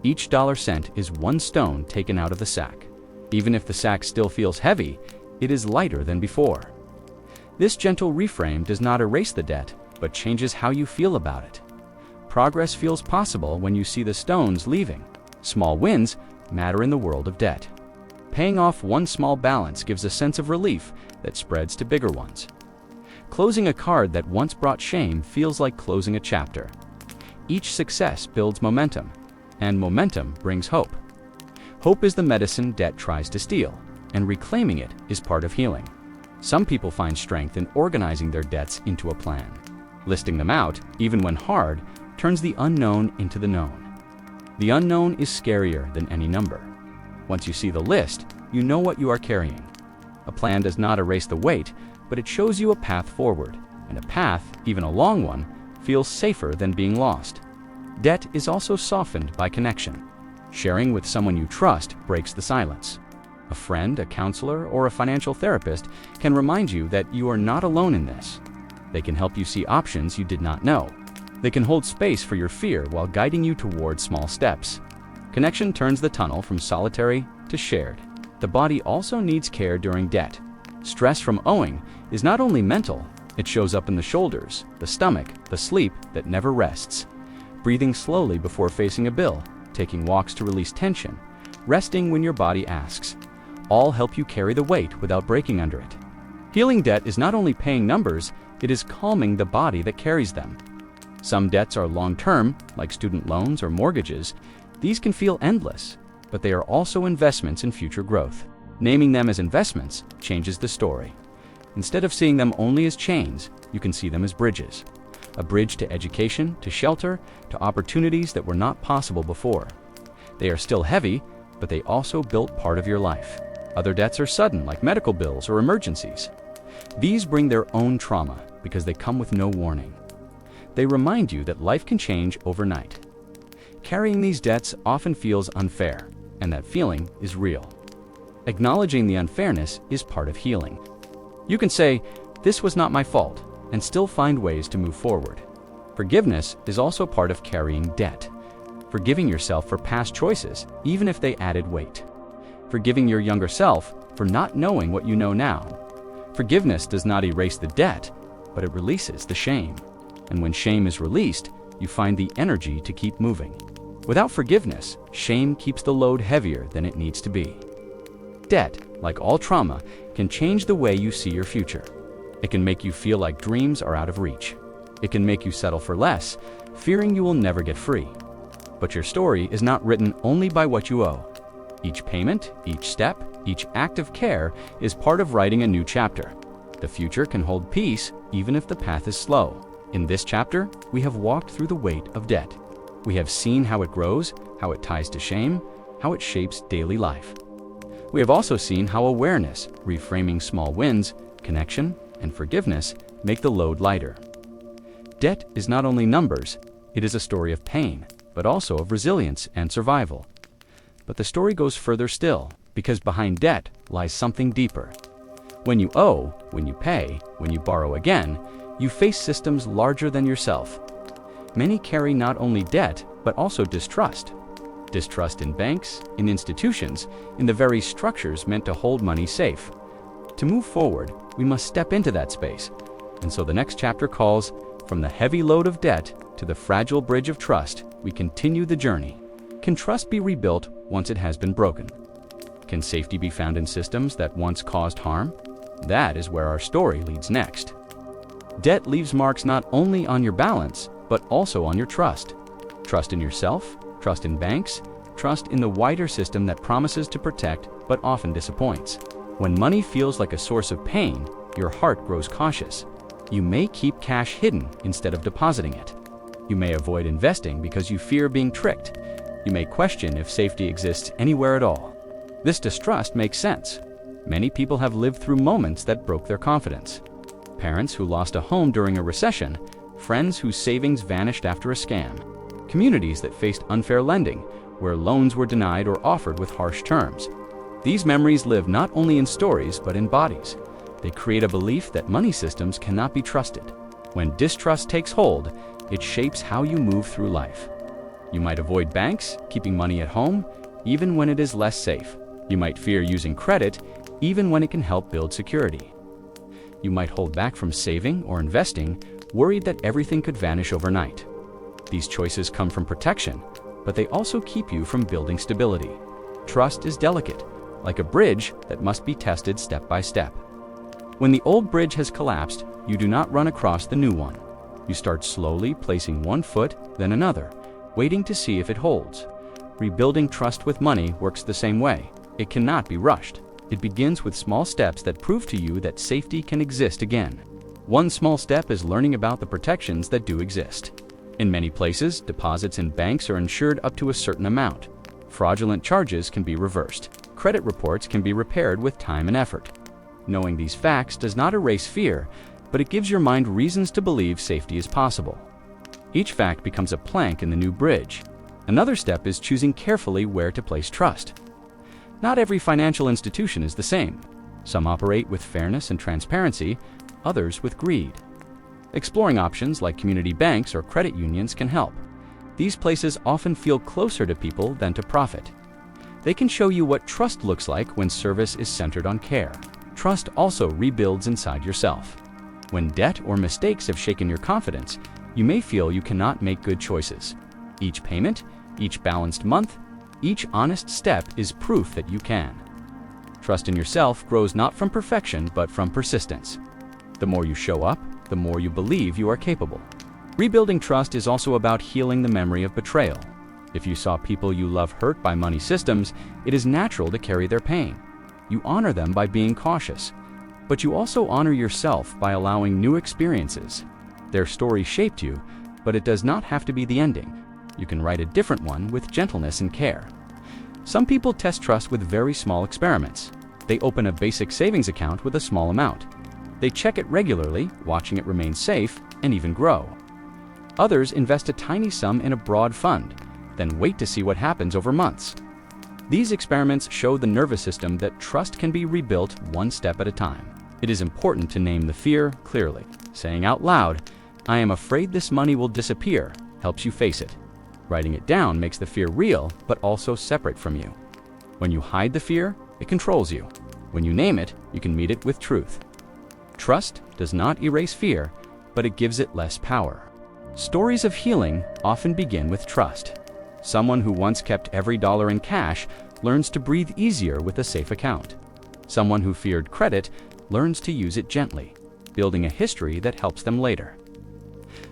Each dollar cent is one stone taken out of the sack. Even if the sack still feels heavy, it is lighter than before. This gentle reframe does not erase the debt, but changes how you feel about it. Progress feels possible when you see the stones leaving. Small wins matter in the world of debt. Paying off one small balance gives a sense of relief that spreads to bigger ones. Closing a card that once brought shame feels like closing a chapter. Each success builds momentum, and momentum brings hope. Hope is the medicine debt tries to steal, and reclaiming it is part of healing. Some people find strength in organizing their debts into a plan. Listing them out, even when hard, turns the unknown into the known. The unknown is scarier than any number. Once you see the list, you know what you are carrying. A plan does not erase the weight, but it shows you a path forward, and a path, even a long one, feels safer than being lost. Debt is also softened by connection. Sharing with someone you trust breaks the silence. A friend, a counselor, or a financial therapist can remind you that you are not alone in this. They can help you see options you did not know. They can hold space for your fear while guiding you toward small steps. Connection turns the tunnel from solitary to shared. The body also needs care during debt. Stress from owing is not only mental, it shows up in the shoulders, the stomach, the sleep that never rests. Breathing slowly before facing a bill, taking walks to release tension, resting when your body asks, all help you carry the weight without breaking under it. Healing debt is not only paying numbers, it is calming the body that carries them. Some debts are long-term, like student loans or mortgages. These can feel endless, but they are also investments in future growth. Naming them as investments changes the story. Instead of seeing them only as chains, you can see them as bridges. A bridge to education, to shelter, to opportunities that were not possible before. They are still heavy, but they also built part of your life. Other debts are sudden, like medical bills or emergencies. These bring their own trauma because they come with no warning. They remind you that life can change overnight. Carrying these debts often feels unfair, and that feeling is real. Acknowledging the unfairness is part of healing. You can say, "This was not my fault," and still find ways to move forward. Forgiveness is also part of carrying debt. Forgiving yourself for past choices, even if they added weight. Forgiving your younger self for not knowing what you know now. Forgiveness does not erase the debt, but it releases the shame. And when shame is released, you find the energy to keep moving. Without forgiveness, shame keeps the load heavier than it needs to be. Debt, like all trauma, can change the way you see your future. It can make you feel like dreams are out of reach. It can make you settle for less, fearing you will never get free. But your story is not written only by what you owe. Each payment, each step, each act of care is part of writing a new chapter. The future can hold peace even if the path is slow. In this chapter, we have walked through the weight of debt. We have seen how it grows, how it ties to shame, how it shapes daily life. We have also seen how awareness, reframing small wins, connection, and forgiveness make the load lighter. Debt is not only numbers, it is a story of pain, but also of resilience and survival. But the story goes further still, because behind debt lies something deeper. When you owe, when you pay, when you borrow again, you face systems larger than yourself. Many carry not only debt, but also distrust. Distrust in banks, in institutions, in the very structures meant to hold money safe. To move forward, we must step into that space. And so the next chapter calls, "From the heavy load of debt to the fragile bridge of trust, we continue the journey." Can trust be rebuilt once it has been broken? Can safety be found in systems that once caused harm? That is where our story leads next. Debt leaves marks not only on your balance, but also on your trust. Trust in yourself, trust in banks, trust in the wider system that promises to protect but often disappoints. When money feels like a source of pain, your heart grows cautious. You may keep cash hidden instead of depositing it. You may avoid investing because you fear being tricked. You may question if safety exists anywhere at all. This distrust makes sense. Many people have lived through moments that broke their confidence. Parents who lost a home during a recession, friends whose savings vanished after a scam, communities that faced unfair lending, where loans were denied or offered with harsh terms. These memories live not only in stories but in bodies. They create a belief that money systems cannot be trusted. When distrust takes hold, it shapes how you move through life. You might avoid banks, keeping money at home, even when it is less safe. You might fear using credit, even when it can help build security. You might hold back from saving or investing, worried that everything could vanish overnight. These choices come from protection, but they also keep you from building stability. Trust is delicate, like a bridge that must be tested step by step. When the old bridge has collapsed, you do not run across the new one. You start slowly, placing one foot, then another, waiting to see if it holds. Rebuilding trust with money works the same way. It cannot be rushed. It begins with small steps that prove to you that safety can exist again. One small step is learning about the protections that do exist. In many places, deposits in banks are insured up to a certain amount. Fraudulent charges can be reversed. Credit reports can be repaired with time and effort. Knowing these facts does not erase fear, but it gives your mind reasons to believe safety is possible. Each fact becomes a plank in the new bridge. Another step is choosing carefully where to place trust. Not every financial institution is the same. Some operate with fairness and transparency, others with greed. Exploring options like community banks or credit unions can help. These places often feel closer to people than to profit. They can show you what trust looks like when service is centered on care. Trust also rebuilds inside yourself. When debt or mistakes have shaken your confidence, you may feel you cannot make good choices. Each payment, each balanced month, each honest step is proof that you can. Trust in yourself grows not from perfection, but from persistence. The more you show up, the more you believe you are capable. Rebuilding trust is also about healing the memory of betrayal. If you saw people you love hurt by money systems, it is natural to carry their pain. You honor them by being cautious, but you also honor yourself by allowing new experiences. Their story shaped you, but it does not have to be the ending. You can write a different one with gentleness and care. Some people test trust with very small experiments. They open a basic savings account with a small amount. They check it regularly, watching it remain safe and even grow. Others invest a tiny sum in a broad fund, then wait to see what happens over months. These experiments show the nervous system that trust can be rebuilt one step at a time. It is important to name the fear clearly. Saying out loud, "I am afraid this money will disappear," helps you face it. Writing it down makes the fear real, but also separate from you. When you hide the fear, it controls you. When you name it, you can meet it with truth. Trust does not erase fear, but it gives it less power. Stories of healing often begin with trust. Someone who once kept every dollar in cash learns to breathe easier with a safe account. Someone who feared credit learns to use it gently, building a history that helps them later.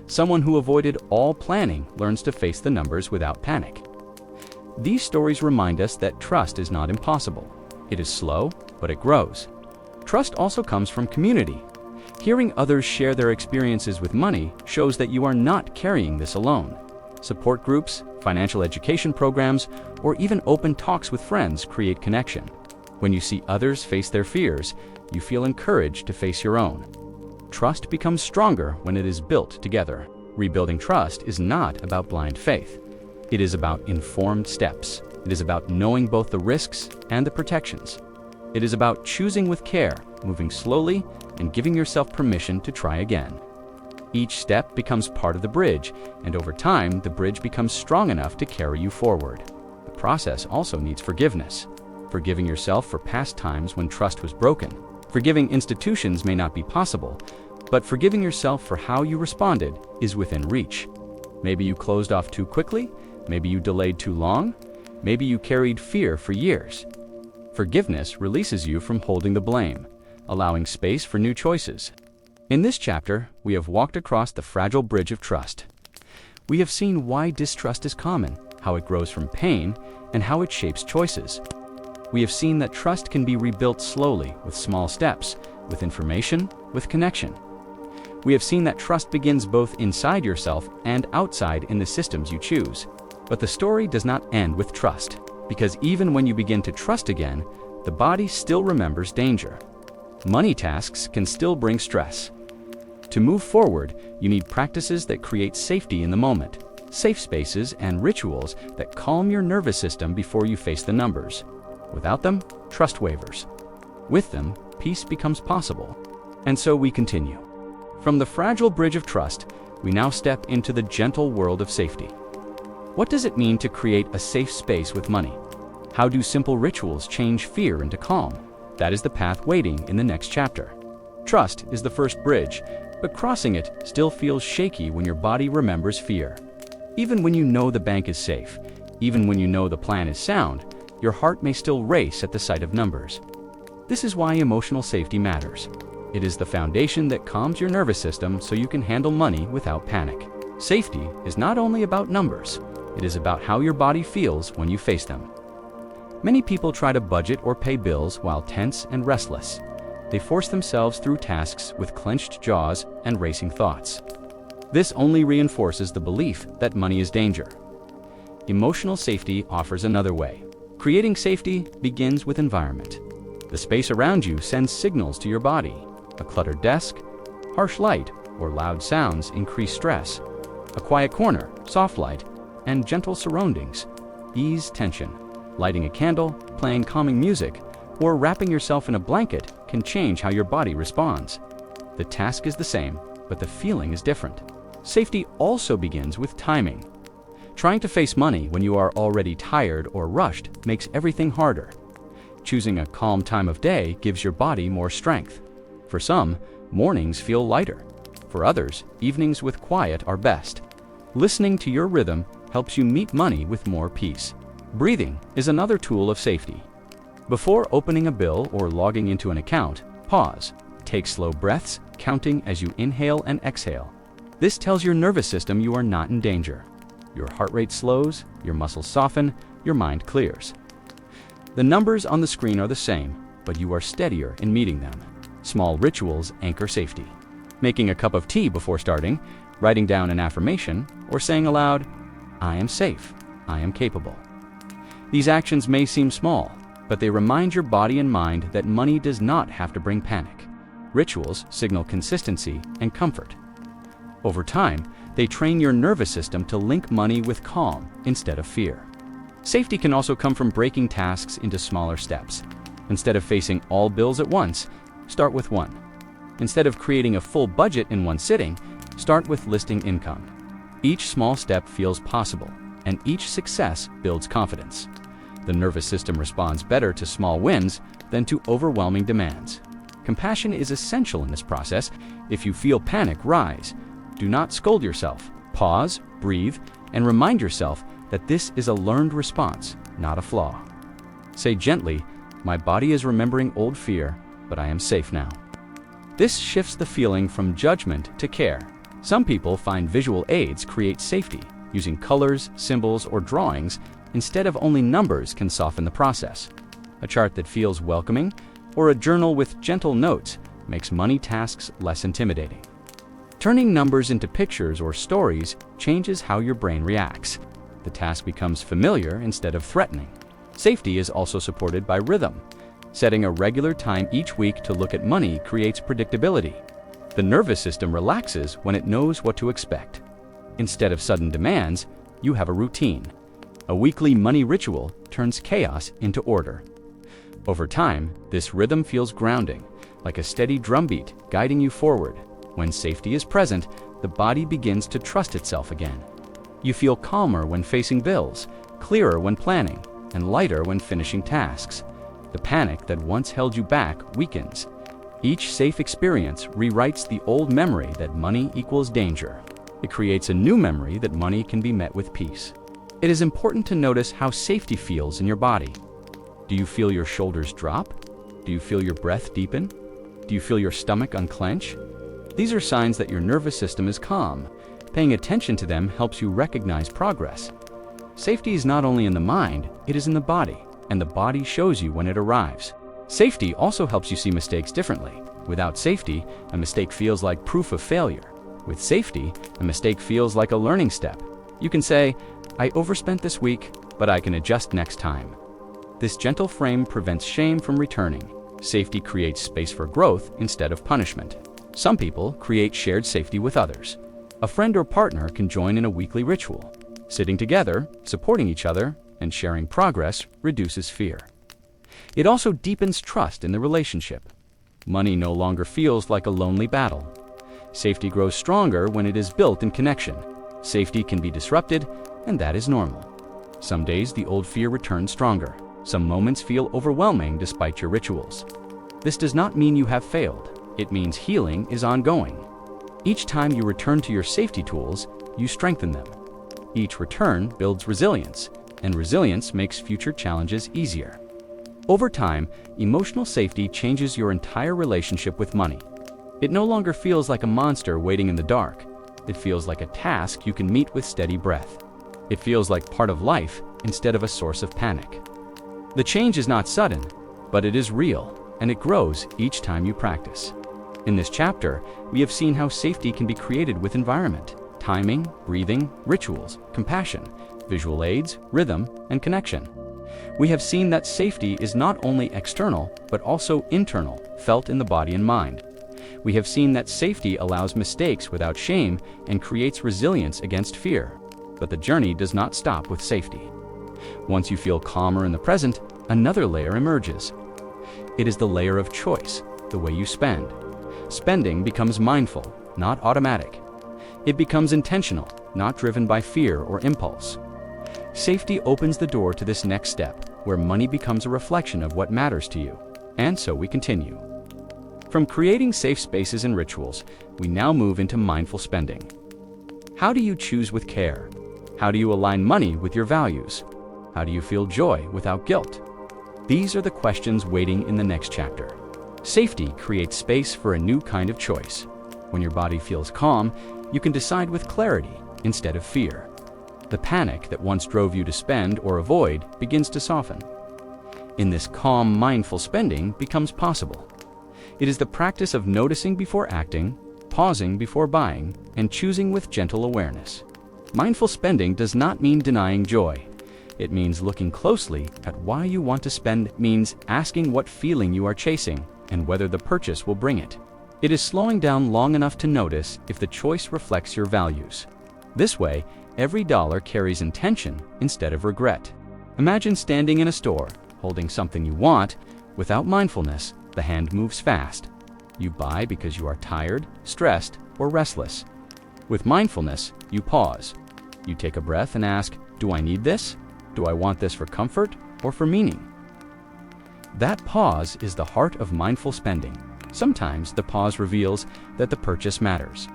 Someone who avoided all planning learns to face the numbers without panic. These stories remind us that trust is not impossible. It is slow, but it grows. Trust also comes from community. Hearing others share their experiences with money shows that you are not carrying this alone. Support groups, financial education programs, or even open talks with friends create connection. When you see others face their fears, you feel encouraged to face your own. Trust becomes stronger when it is built together. Rebuilding trust is not about blind faith. It is about informed steps. It is about knowing both the risks and the protections. It is about choosing with care, moving slowly, and giving yourself permission to try again. Each step becomes part of the bridge, and over time, the bridge becomes strong enough to carry you forward. The process also needs forgiveness. Forgiving yourself for past times when trust was broken. Forgiving institutions may not be possible, but forgiving yourself for how you responded is within reach. Maybe you closed off too quickly, maybe you delayed too long, maybe you carried fear for years. Forgiveness releases you from holding the blame, allowing space for new choices. In this chapter, we have walked across the fragile bridge of trust. We have seen why distrust is common, how it grows from pain, and how it shapes choices. We have seen that trust can be rebuilt slowly, with small steps, with information, with connection. We have seen that trust begins both inside yourself and outside in the systems you choose. But the story does not end with trust, because even when you begin to trust again, the body still remembers danger. Money tasks can still bring stress. To move forward, you need practices that create safety in the moment, safe spaces and rituals that calm your nervous system before you face the numbers. Without them, trust wavers. With them, peace becomes possible. And so we continue. From the fragile bridge of trust, we now step into the gentle world of safety. What does it mean to create a safe space with money? How do simple rituals change fear into calm? That is the path waiting in the next chapter. Trust is the first bridge, but crossing it still feels shaky when your body remembers fear. Even when you know the bank is safe, even when you know the plan is sound, your heart may still race at the sight of numbers. This is why emotional safety matters. It is the foundation that calms your nervous system so you can handle money without panic. Safety is not only about numbers, it is about how your body feels when you face them. Many people try to budget or pay bills while tense and restless. They force themselves through tasks with clenched jaws and racing thoughts. This only reinforces the belief that money is danger. Emotional safety offers another way. Creating safety begins with environment. The space around you sends signals to your body. A cluttered desk, harsh light, or loud sounds increase stress. A quiet corner, soft light, and gentle surroundings ease tension. Lighting a candle, playing calming music, or wrapping yourself in a blanket can change how your body responds. The task is the same, but the feeling is different. Safety also begins with timing. Trying to face money when you are already tired or rushed makes everything harder. Choosing a calm time of day gives your body more strength. For some, mornings feel lighter. For others, evenings with quiet are best. Listening to your rhythm helps you meet money with more peace. Breathing is another tool of safety. Before opening a bill or logging into an account, pause. Take slow breaths, counting as you inhale and exhale. This tells your nervous system you are not in danger. Your heart rate slows, your muscles soften, your mind clears. The numbers on the screen are the same, but you are steadier in meeting them. Small rituals anchor safety. Making a cup of tea before starting, writing down an affirmation, or saying aloud, "I am safe, I am capable." These actions may seem small, but they remind your body and mind that money does not have to bring panic. Rituals signal consistency and comfort. Over time, they train your nervous system to link money with calm instead of fear. Safety can also come from breaking tasks into smaller steps. Instead of facing all bills at once, start with one. Instead of creating a full budget in one sitting, start with listing income. Each small step feels possible, and each success builds confidence. The nervous system responds better to small wins than to overwhelming demands. Compassion is essential in this process. If you feel panic rise, do not scold yourself. Pause, breathe, and remind yourself that this is a learned response, not a flaw. Say gently, "My body is remembering old fear, but I am safe now." This shifts the feeling from judgment to care. Some people find visual aids create safety. Using colors, symbols, or drawings instead of only numbers can soften the process. A chart that feels welcoming or a journal with gentle notes makes money tasks less intimidating. Turning numbers into pictures or stories changes how your brain reacts. The task becomes familiar instead of threatening. Safety is also supported by rhythm. Setting a regular time each week to look at money creates predictability. The nervous system relaxes when it knows what to expect. Instead of sudden demands, you have a routine. A weekly money ritual turns chaos into order. Over time, this rhythm feels grounding, like a steady drumbeat guiding you forward. When safety is present, the body begins to trust itself again. You feel calmer when facing bills, clearer when planning, and lighter when finishing tasks. The panic that once held you back weakens. Each safe experience rewrites the old memory that money equals danger. It creates a new memory that money can be met with peace. It is important to notice how safety feels in your body. Do you feel your shoulders drop? Do you feel your breath deepen? Do you feel your stomach unclench? These are signs that your nervous system is calm. Paying attention to them helps you recognize progress. Safety is not only in the mind, it is in the body, and the body shows you when it arrives. Safety also helps you see mistakes differently. Without safety, a mistake feels like proof of failure. With safety, a mistake feels like a learning step. You can say, "I overspent this week, but I can adjust next time." This gentle frame prevents shame from returning. Safety creates space for growth instead of punishment. Some people create shared safety with others. A friend or partner can join in a weekly ritual. Sitting together, supporting each other, and sharing progress reduces fear. It also deepens trust in the relationship. Money no longer feels like a lonely battle. Safety grows stronger when it is built in connection. Safety can be disrupted, and that is normal. Some days the old fear returns stronger. Some moments feel overwhelming despite your rituals. This does not mean you have failed. It means healing is ongoing. Each time you return to your safety tools, you strengthen them. Each return builds resilience, and resilience makes future challenges easier. Over time, emotional safety changes your entire relationship with money. It no longer feels like a monster waiting in the dark. It feels like a task you can meet with steady breath. It feels like part of life instead of a source of panic. The change is not sudden, but it is real, and it grows each time you practice. In this chapter, we have seen how safety can be created with environment, timing, breathing, rituals, compassion, visual aids, rhythm, and connection. We have seen that safety is not only external, but also internal, felt in the body and mind. We have seen that safety allows mistakes without shame and creates resilience against fear. But the journey does not stop with safety. Once you feel calmer in the present, another layer emerges. It is the layer of choice, the way you spend. Spending becomes mindful, not automatic. It becomes intentional, not driven by fear or impulse. Safety opens the door to this next step, where money becomes a reflection of what matters to you. And so we continue. From creating safe spaces and rituals, we now move into mindful spending. How do you choose with care? How do you align money with your values? How do you feel joy without guilt? These are the questions waiting in the next chapter. Safety creates space for a new kind of choice. When your body feels calm, you can decide with clarity instead of fear. The panic that once drove you to spend or avoid begins to soften. In this calm, mindful spending becomes possible. It is the practice of noticing before acting, pausing before buying, and choosing with gentle awareness. Mindful spending does not mean denying joy. It means looking closely at why you want to spend, means asking what feeling you are chasing and whether the purchase will bring it. It is slowing down long enough to notice if the choice reflects your values. This way, every dollar carries intention instead of regret. Imagine standing in a store, holding something you want. Without mindfulness, the hand moves fast. You buy because you are tired, stressed, or restless. With mindfulness, you pause. You take a breath and ask, do I need this? Do I want this for comfort or for meaning? That pause is the heart of mindful spending. Sometimes the pause reveals that the purchase matters.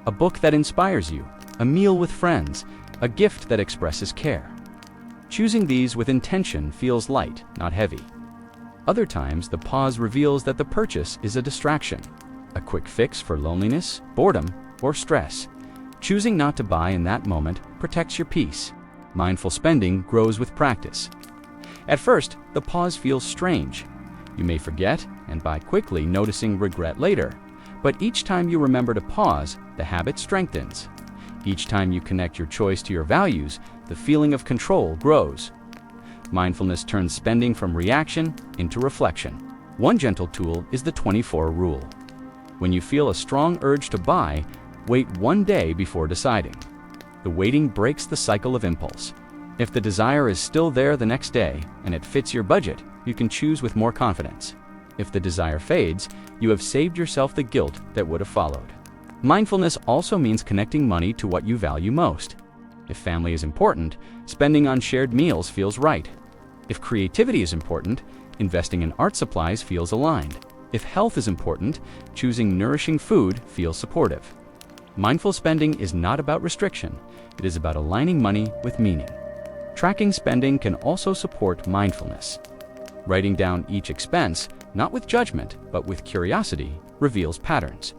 A book that inspires you, a meal with friends, a gift that expresses care. Choosing these with intention feels light, not heavy. Other times, the pause reveals that the purchase is a distraction, a quick fix for loneliness, boredom, or stress. Choosing not to buy in that moment protects your peace. Mindful spending grows with practice. At first, the pause feels strange. You may forget and buy quickly, noticing regret later. But each time you remember to pause, the habit strengthens. Each time you connect your choice to your values, the feeling of control grows. Mindfulness turns spending from reaction into reflection. One gentle tool is the 24 rule. When you feel a strong urge to buy, wait one day before deciding. The waiting breaks the cycle of impulse. If the desire is still there the next day and it fits your budget, you can choose with more confidence. If the desire fades, you have saved yourself the guilt that would have followed. Mindfulness also means connecting money to what you value most. If family is important, spending on shared meals feels right. If creativity is important, investing in art supplies feels aligned. If health is important, choosing nourishing food feels supportive. Mindful spending is not about restriction, it is about aligning money with meaning. Tracking spending can also support mindfulness. Writing down each expense, not with judgment, but with curiosity, reveals patterns.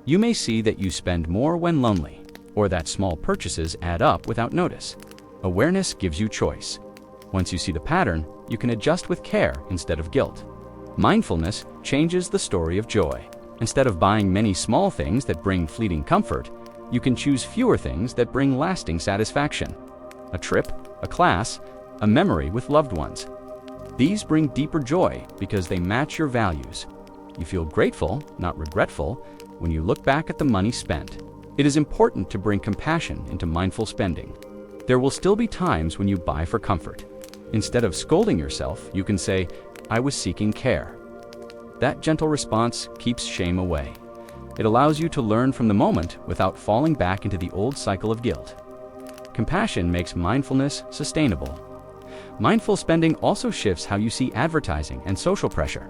You may see that you spend more when lonely, or that small purchases add up without notice. Awareness gives you choice. Once you see the pattern, you can adjust with care instead of guilt. Mindfulness changes the story of joy. Instead of buying many small things that bring fleeting comfort, you can choose fewer things that bring lasting satisfaction. A trip, a class, a memory with loved ones. These bring deeper joy because they match your values. You feel grateful, not regretful, when you look back at the money spent. It is important to bring compassion into mindful spending. There will still be times when you buy for comfort. Instead of scolding yourself, you can say, "I was seeking care." That gentle response keeps shame away. It allows you to learn from the moment without falling back into the old cycle of guilt. Compassion makes mindfulness sustainable. Mindful spending also shifts how you see advertising and social pressure.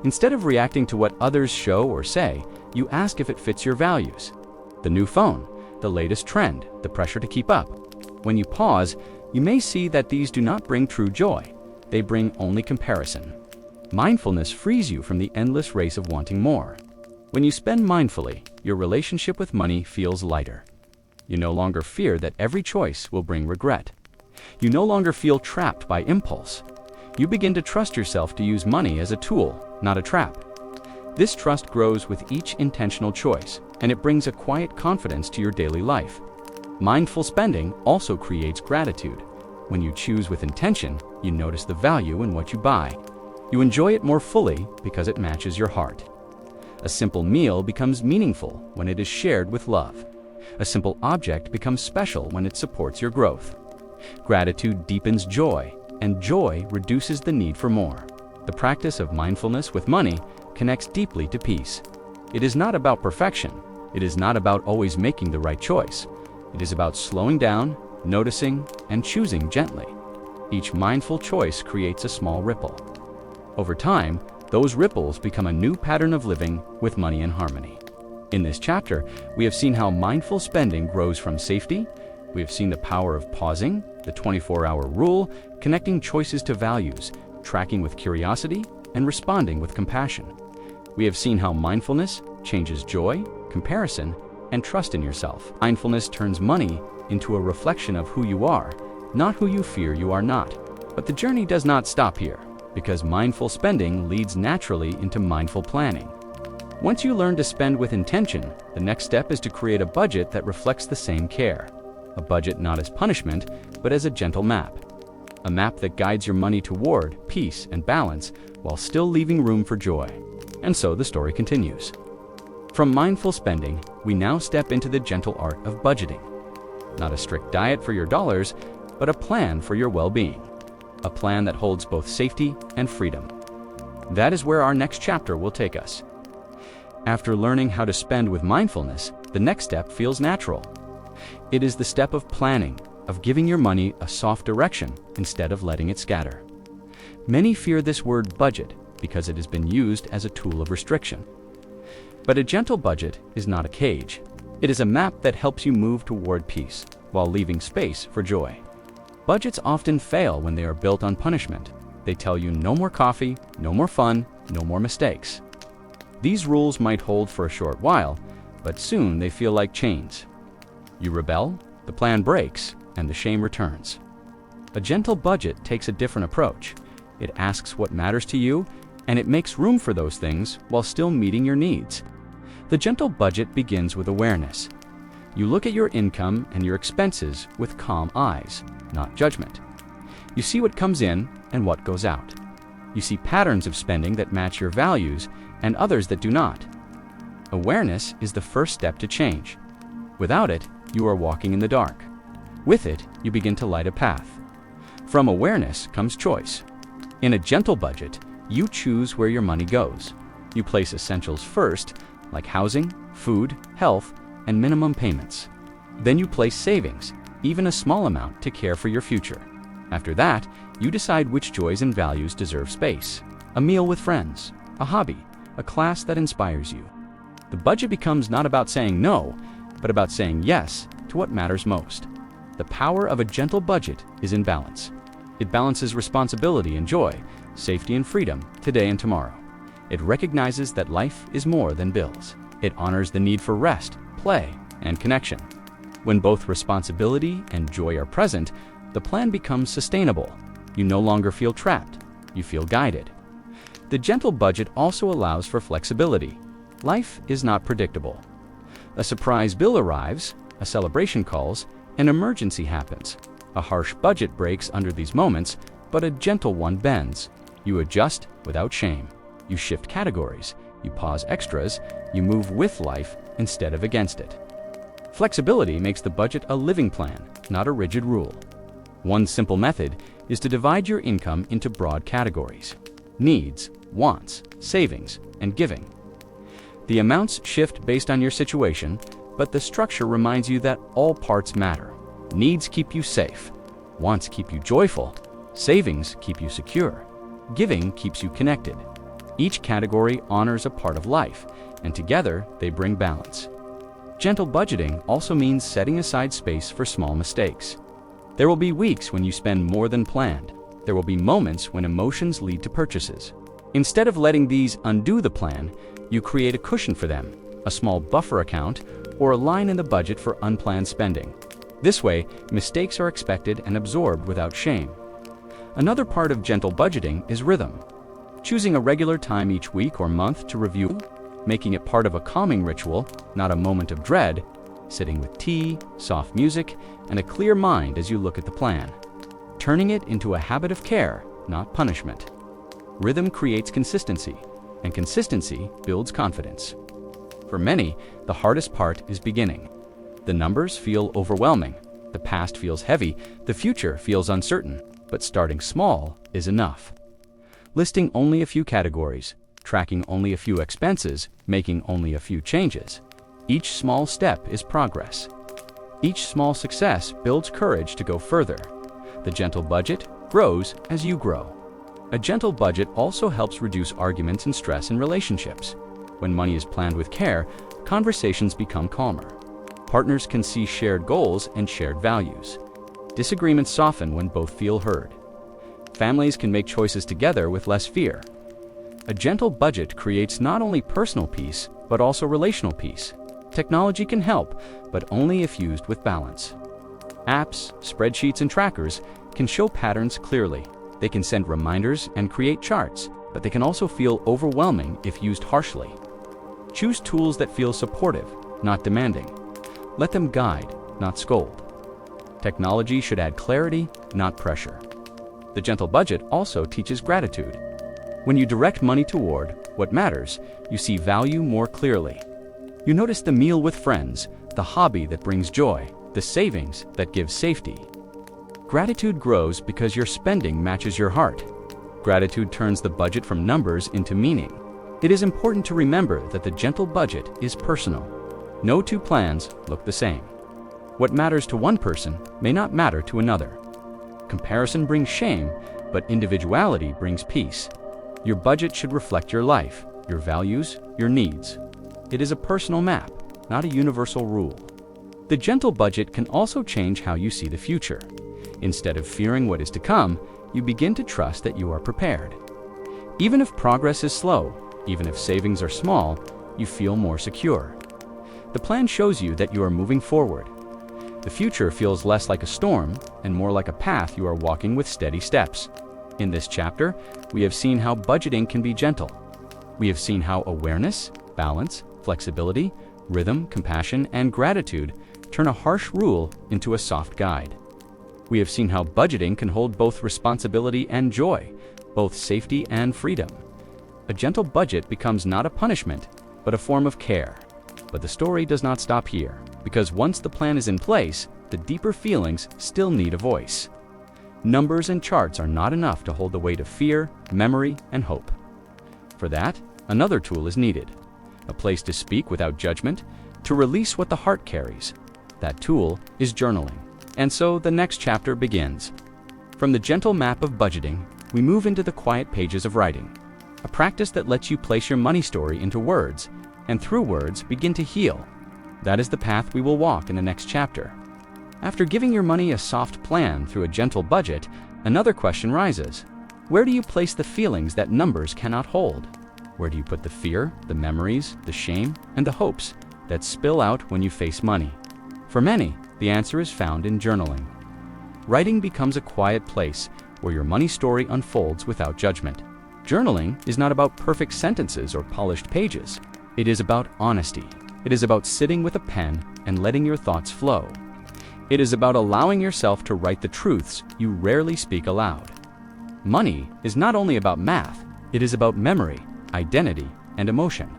Instead of reacting to what others show or say, you ask if it fits your values. The new phone, the latest trend, the pressure to keep up. When you pause, you may see that these do not bring true joy. They bring only comparison. Mindfulness frees you from the endless race of wanting more. When you spend mindfully, your relationship with money feels lighter. You no longer fear that every choice will bring regret. You no longer feel trapped by impulse. You begin to trust yourself to use money as a tool, not a trap. This trust grows with each intentional choice, and it brings a quiet confidence to your daily life. Mindful spending also creates gratitude. When you choose with intention, you notice the value in what you buy. You enjoy it more fully because it matches your heart. A simple meal becomes meaningful when it is shared with love. A simple object becomes special when it supports your growth. Gratitude deepens joy, and joy reduces the need for more. The practice of mindfulness with money connects deeply to peace. It is not about perfection. It is not about always making the right choice. It is about slowing down, noticing, and choosing gently. Each mindful choice creates a small ripple. Over time, those ripples become a new pattern of living with money in harmony. In this chapter, we have seen how mindful spending grows from safety. We have seen the power of pausing, the 24-hour rule, connecting choices to values, tracking with curiosity, and responding with compassion. We have seen how mindfulness changes joy, comparison, and trust in yourself. Mindfulness turns money into a reflection of who you are, not who you fear you are not. But the journey does not stop here, because mindful spending leads naturally into mindful planning. Once you learn to spend with intention, the next step is to create a budget that reflects the same care. A budget not as punishment, but as a gentle map. A map that guides your money toward peace and balance while still leaving room for joy. And so the story continues. From mindful spending, we now step into the gentle art of budgeting. Not a strict diet for your dollars, but a plan for your well-being. A plan that holds both safety and freedom. That is where our next chapter will take us. After learning how to spend with mindfulness, the next step feels natural. It is the step of planning, of giving your money a soft direction instead of letting it scatter. Many fear this word budget because it has been used as a tool of restriction. But a gentle budget is not a cage. It is a map that helps you move toward peace while leaving space for joy. Budgets often fail when they are built on punishment. They tell you no more coffee, no more fun, no more mistakes. These rules might hold for a short while, but soon they feel like chains. You rebel, the plan breaks, and the shame returns. A gentle budget takes a different approach. It asks what matters to you, and it makes room for those things while still meeting your needs. The gentle budget begins with awareness. You look at your income and your expenses with calm eyes, not judgment. You see what comes in and what goes out. You see patterns of spending that match your values and others that do not. Awareness is the first step to change. Without it, you are walking in the dark. With it, you begin to light a path. From awareness comes choice. In a gentle budget, you choose where your money goes. You place essentials first, like housing, food, health, and minimum payments. Then you place savings, even a small amount, to care for your future. After that, you decide which joys and values deserve space. A meal with friends, a hobby, a class that inspires you. The budget becomes not about saying no, but about saying yes to what matters most. The power of a gentle budget is in balance. It balances responsibility and joy, safety and freedom, today and tomorrow. It recognizes that life is more than bills. It honors the need for rest, play, and connection. When both responsibility and joy are present, the plan becomes sustainable. You no longer feel trapped. You feel guided. The gentle budget also allows for flexibility. Life is not predictable. A surprise bill arrives, a celebration calls, an emergency happens. A harsh budget breaks under these moments, but a gentle one bends. You adjust without shame. You shift categories. You pause extras. You move with life instead of against it. Flexibility makes the budget a living plan, not a rigid rule. One simple method is to divide your income into broad categories: needs, wants, savings, and giving. The amounts shift based on your situation, but the structure reminds you that all parts matter. Needs keep you safe. Wants keep you joyful. Savings keep you secure. Giving keeps you connected. Each category honors a part of life, and together they bring balance. Gentle budgeting also means setting aside space for small mistakes. There will be weeks when you spend more than planned. There will be moments when emotions lead to purchases. Instead of letting these undo the plan, you create a cushion for them, a small buffer account, or a line in the budget for unplanned spending. This way, mistakes are expected and absorbed without shame. Another part of gentle budgeting is rhythm. Choosing a regular time each week or month to review, making it part of a calming ritual, not a moment of dread, sitting with tea, soft music, and a clear mind as you look at the plan. Turning it into a habit of care, not punishment. Rhythm creates consistency, and consistency builds confidence. For many, the hardest part is beginning. The numbers feel overwhelming, the past feels heavy, the future feels uncertain, but starting small is enough. Listing only a few categories, tracking only a few expenses, making only a few changes. Each small step is progress. Each small success builds courage to go further. The gentle budget grows as you grow. A gentle budget also helps reduce arguments and stress in relationships. When money is planned with care, conversations become calmer. Partners can see shared goals and shared values. Disagreements soften when both feel heard. Families can make choices together with less fear. A gentle budget creates not only personal peace, but also relational peace. Technology can help, but only if used with balance. Apps, spreadsheets, and trackers can show patterns clearly. They can send reminders and create charts, but they can also feel overwhelming if used harshly. Choose tools that feel supportive, not demanding. Let them guide, not scold. Technology should add clarity, not pressure. The gentle budget also teaches gratitude. When you direct money toward what matters, you see value more clearly. You notice the meal with friends, the hobby that brings joy, the savings that gives safety. Gratitude grows because your spending matches your heart. Gratitude turns the budget from numbers into meaning. It is important to remember that the gentle budget is personal. No two plans look the same. What matters to one person may not matter to another. Comparison brings shame, but individuality brings peace. Your budget should reflect your life, your values, your needs. It is a personal map, not a universal rule. The gentle budget can also change how you see the future. Instead of fearing what is to come, you begin to trust that you are prepared. Even if progress is slow, even if savings are small, you feel more secure. The plan shows you that you are moving forward. The future feels less like a storm and more like a path you are walking with steady steps. In this chapter, we have seen how budgeting can be gentle. We have seen how awareness, balance, flexibility, rhythm, compassion, and gratitude turn a harsh rule into a soft guide. We have seen how budgeting can hold both responsibility and joy, both safety and freedom. A gentle budget becomes not a punishment, but a form of care. But the story does not stop here, because once the plan is in place, the deeper feelings still need a voice. Numbers and charts are not enough to hold the weight of fear, memory, and hope. For that, another tool is needed. A place to speak without judgment, to release what the heart carries. That tool is journaling. And so the next chapter begins. From the gentle map of budgeting, we move into the quiet pages of writing, a practice that lets you place your money story into words, and through words begin to heal. That is the path we will walk in the next chapter. After giving your money a soft plan through a gentle budget, another question rises. Where do you place the feelings that numbers cannot hold? Where do you put the fear, the memories, the shame, and the hopes that spill out when you face money? For many, the answer is found in journaling. Writing becomes a quiet place where your money story unfolds without judgment. Journaling is not about perfect sentences or polished pages. It is about honesty. It is about sitting with a pen and letting your thoughts flow. It is about allowing yourself to write the truths you rarely speak aloud. Money is not only about math, it is about memory, identity, and emotion.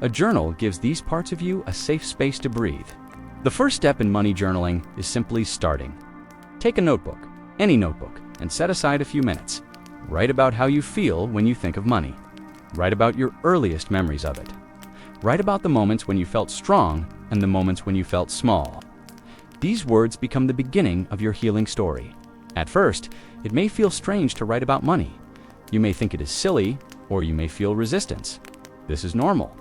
A journal gives these parts of you a safe space to breathe. The first step in money journaling is simply starting. Take a notebook, any notebook, and set aside a few minutes. Write about how you feel when you think of money. Write about your earliest memories of it. Write about the moments when you felt strong and the moments when you felt small. These words become the beginning of your healing story. At first, it may feel strange to write about money. You may think it is silly, or you may feel resistance. This is normal.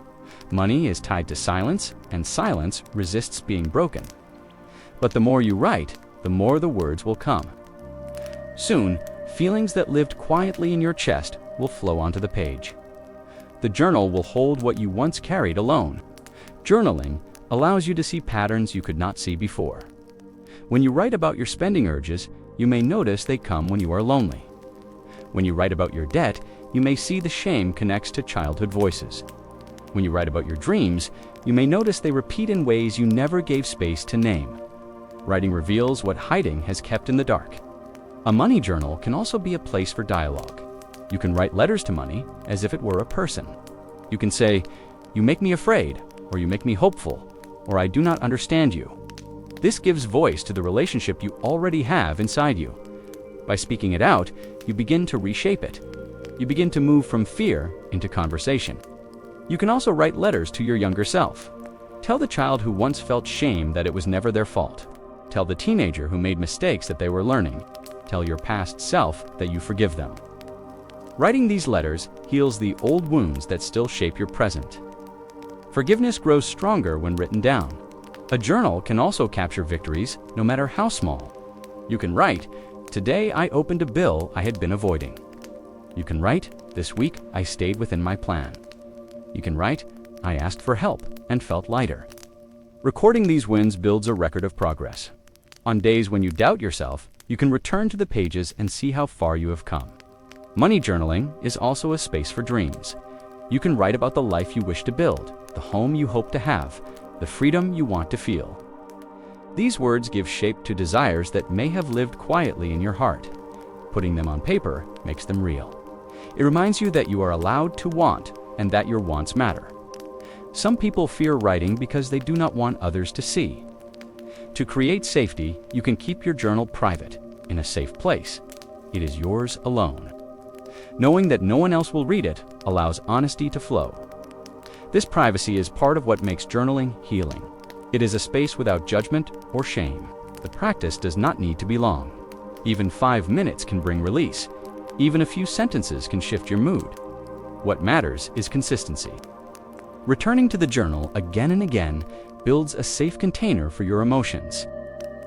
Money is tied to silence, and silence resists being broken. But the more you write, the more the words will come. Soon, feelings that lived quietly in your chest will flow onto the page. The journal will hold what you once carried alone. Journaling allows you to see patterns you could not see before. When you write about your spending urges, you may notice they come when you are lonely. When you write about your debt, you may see the shame connects to childhood voices. When you write about your dreams, you may notice they repeat in ways you never gave space to name. Writing reveals what hiding has kept in the dark. A money journal can also be a place for dialogue. You can write letters to money as if it were a person. You can say, "You make me afraid," or "You make me hopeful," or "I do not understand you." This gives voice to the relationship you already have inside you. By speaking it out, you begin to reshape it. You begin to move from fear into conversation. You can also write letters to your younger self. Tell the child who once felt shame that it was never their fault. Tell the teenager who made mistakes that they were learning. Tell your past self that you forgive them. Writing these letters heals the old wounds that still shape your present. Forgiveness grows stronger when written down. A journal can also capture victories, no matter how small. You can write, "Today I opened a bill I had been avoiding." You can write, "This week I stayed within my plan." You can write, "I asked for help and felt lighter." Recording these wins builds a record of progress. On days when you doubt yourself, you can return to the pages and see how far you have come. Money journaling is also a space for dreams. You can write about the life you wish to build, the home you hope to have, the freedom you want to feel. These words give shape to desires that may have lived quietly in your heart. Putting them on paper makes them real. It reminds you that you are allowed to want and that your wants matter. Some people fear writing because they do not want others to see. To create safety, you can keep your journal private, in a safe place. It is yours alone. Knowing that no one else will read it allows honesty to flow. This privacy is part of what makes journaling healing. It is a space without judgment or shame. The practice does not need to be long. Even 5 minutes can bring release. Even a few sentences can shift your mood. What matters is consistency. Returning to the journal again and again builds a safe container for your emotions.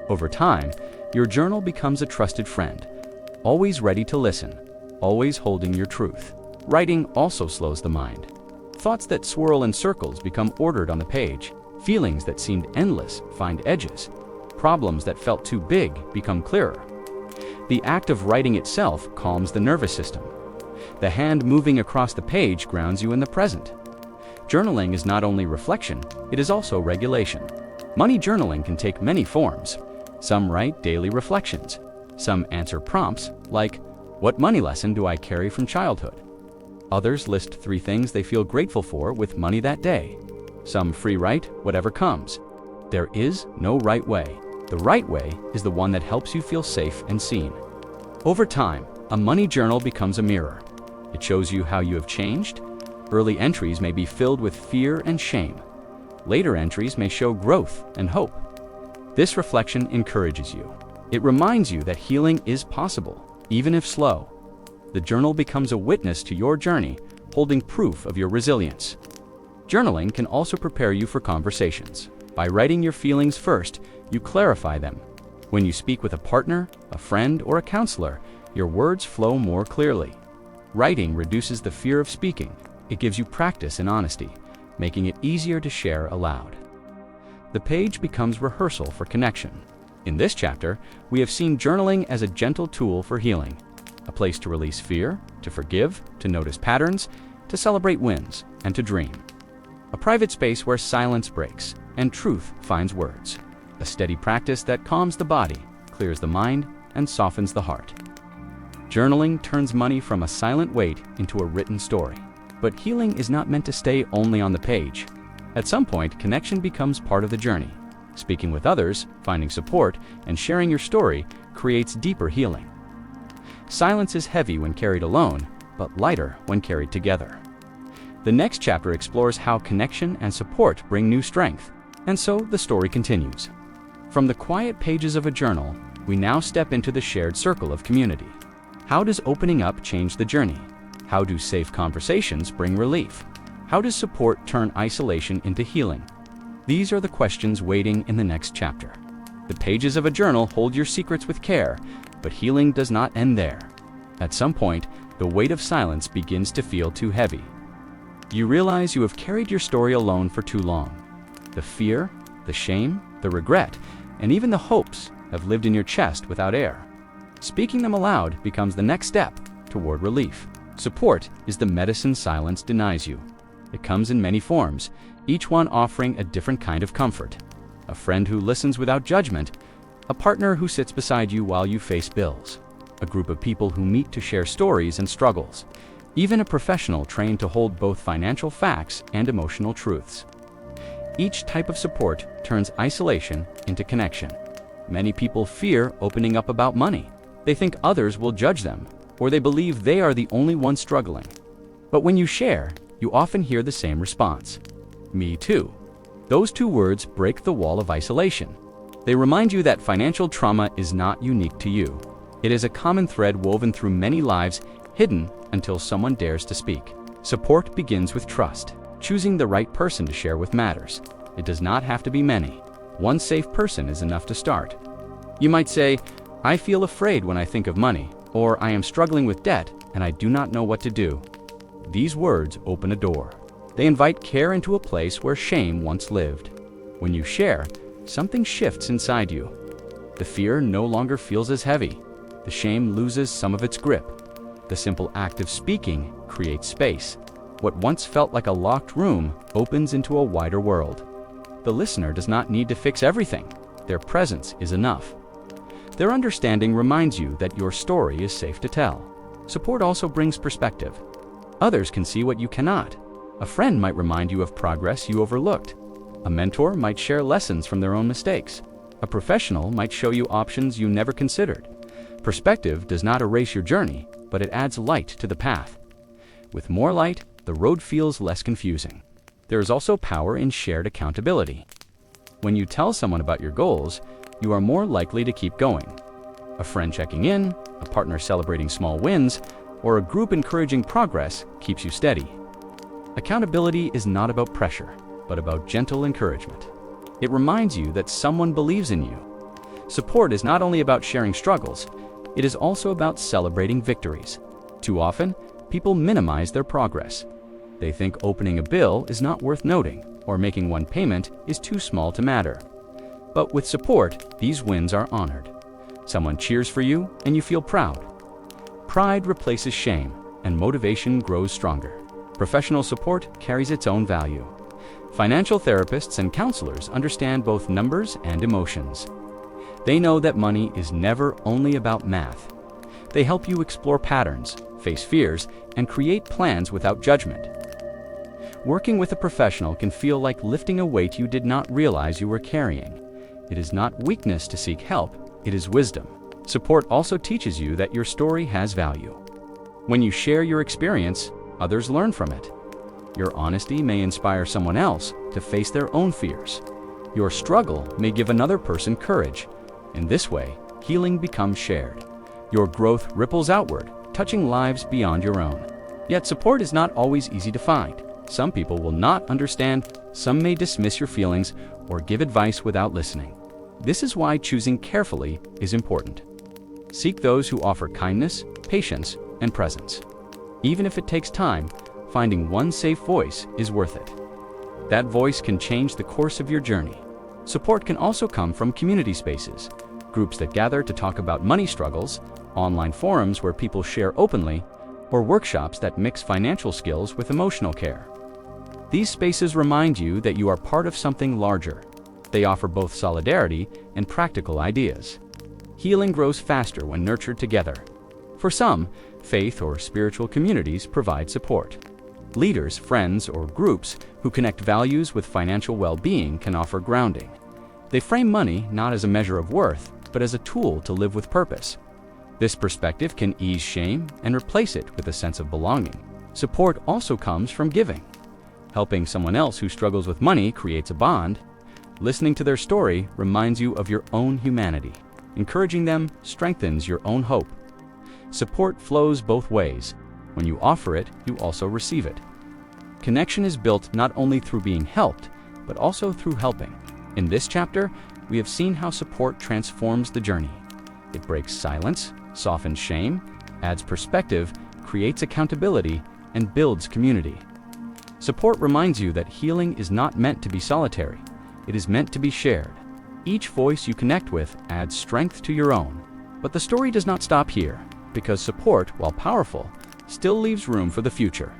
Over time, your journal becomes a trusted friend, always ready to listen, always holding your truth. Writing also slows the mind. Thoughts that swirl in circles become ordered on the page. Feelings that seemed endless find edges. Problems that felt too big become clearer. The act of writing itself calms the nervous system. The hand moving across the page grounds you in the present. Journaling is not only reflection, it is also regulation. Money journaling can take many forms. Some write daily reflections. Some answer prompts like, "What money lesson do I carry from childhood?" Others list 3 things they feel grateful for with money that day. Some free write whatever comes. There is no right way. The right way is the one that helps you feel safe and seen. Over time, a money journal becomes a mirror. It shows you how you have changed. Early entries may be filled with fear and shame. Later entries may show growth and hope. This reflection encourages you. It reminds you that healing is possible, even if slow. The journal becomes a witness to your journey, holding proof of your resilience. Journaling can also prepare you for conversations. By writing your feelings first, you clarify them. When you speak with a partner, a friend, or a counselor, your words flow more clearly. Writing reduces the fear of speaking. It gives you practice in honesty, making it easier to share aloud. The page becomes rehearsal for connection. In this chapter, we have seen journaling as a gentle tool for healing, a place to release fear, to forgive, to notice patterns, to celebrate wins, and to dream. A private space where silence breaks and truth finds words. A steady practice that calms the body, clears the mind, and softens the heart. Journaling turns money from a silent weight into a written story. But healing is not meant to stay only on the page. At some point, connection becomes part of the journey. Speaking with others, finding support, and sharing your story creates deeper healing. Silence is heavy when carried alone, but lighter when carried together. The next chapter explores how connection and support bring new strength, and so the story continues. From the quiet pages of a journal, we now step into the shared circle of community. How does opening up change the journey? How do safe conversations bring relief? How does support turn isolation into healing? These are the questions waiting in the next chapter. The pages of a journal hold your secrets with care, but healing does not end there. At some point, the weight of silence begins to feel too heavy. You realize you have carried your story alone for too long. The fear, the shame, the regret, and even the hopes have lived in your chest without air. Speaking them aloud becomes the next step toward relief. Support is the medicine silence denies you. It comes in many forms, each one offering a different kind of comfort. A friend who listens without judgment, a partner who sits beside you while you face bills, a group of people who meet to share stories and struggles, even a professional trained to hold both financial facts and emotional truths. Each type of support turns isolation into connection. Many people fear opening up about money. They think others will judge them, or they believe they are the only ones struggling. But when you share, you often hear the same response. Me too. Those 2 words break the wall of isolation. They remind you that financial trauma is not unique to you. It is a common thread woven through many lives, hidden until someone dares to speak. Support begins with trust. Choosing the right person to share with matters. It does not have to be many. One safe person is enough to start. You might say, "I feel afraid when I think of money," or "I am struggling with debt and I do not know what to do." These words open a door. They invite care into a place where shame once lived. When you share, something shifts inside you. The fear no longer feels as heavy. The shame loses some of its grip. The simple act of speaking creates space. What once felt like a locked room opens into a wider world. The listener does not need to fix everything. Their presence is enough. Their understanding reminds you that your story is safe to tell. Support also brings perspective. Others can see what you cannot. A friend might remind you of progress you overlooked. A mentor might share lessons from their own mistakes. A professional might show you options you never considered. Perspective does not erase your journey, but it adds light to the path. With more light, the road feels less confusing. There is also power in shared accountability. When you tell someone about your goals, you are more likely to keep going. A friend checking in, a partner celebrating small wins, or a group encouraging progress keeps you steady. Accountability is not about pressure, but about gentle encouragement. It reminds you that someone believes in you. Support is not only about sharing struggles, it is also about celebrating victories. Too often, people minimize their progress. They think opening a bill is not worth noting, or making one payment is too small to matter. But with support, these wins are honored. Someone cheers for you, and you feel proud. Pride replaces shame, and motivation grows stronger. Professional support carries its own value. Financial therapists and counselors understand both numbers and emotions. They know that money is never only about math. They help you explore patterns, face fears, and create plans without judgment. Working with a professional can feel like lifting a weight you did not realize you were carrying. It is not weakness to seek help, it is wisdom. Support also teaches you that your story has value. When you share your experience, others learn from it. Your honesty may inspire someone else to face their own fears. Your struggle may give another person courage. In this way, healing becomes shared. Your growth ripples outward, touching lives beyond your own. Yet support is not always easy to find. Some people will not understand, some may dismiss your feelings or give advice without listening. This is why choosing carefully is important. Seek those who offer kindness, patience, and presence. Even if it takes time, finding one safe voice is worth it. That voice can change the course of your journey. Support can also come from community spaces, groups that gather to talk about money struggles, online forums where people share openly, or workshops that mix financial skills with emotional care. These spaces remind you that you are part of something larger. They offer both solidarity and practical ideas. Healing grows faster when nurtured together. For some, faith or spiritual communities provide support. Leaders, friends, or groups who connect values with financial well-being can offer grounding. They frame money not as a measure of worth, but as a tool to live with purpose. This perspective can ease shame and replace it with a sense of belonging. Support also comes from giving. Helping someone else who struggles with money creates a bond. Listening to their story reminds you of your own humanity. Encouraging them strengthens your own hope. Support flows both ways. When you offer it, you also receive it. Connection is built not only through being helped, but also through helping. In this chapter, we have seen how support transforms the journey. It breaks silence, softens shame, adds perspective, creates accountability, and builds community. Support reminds you that healing is not meant to be solitary. It is meant to be shared. Each voice you connect with adds strength to your own. But the story does not stop here, because support, while powerful, still leaves room for the future.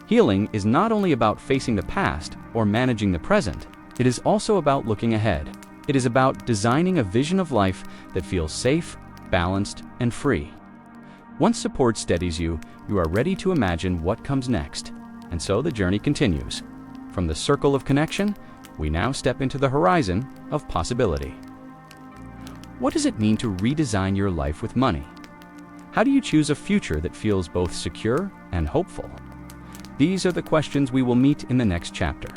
Healing is not only about facing the past or managing the present, it is also about looking ahead. It is about designing a vision of life that feels safe, balanced, and free. Once support steadies you, you are ready to imagine what comes next. And so the journey continues. From the circle of connection, we now step into the horizon of possibility. What does it mean to redesign your life with money? How do you choose a future that feels both secure and hopeful? These are the questions we will meet in the next chapter.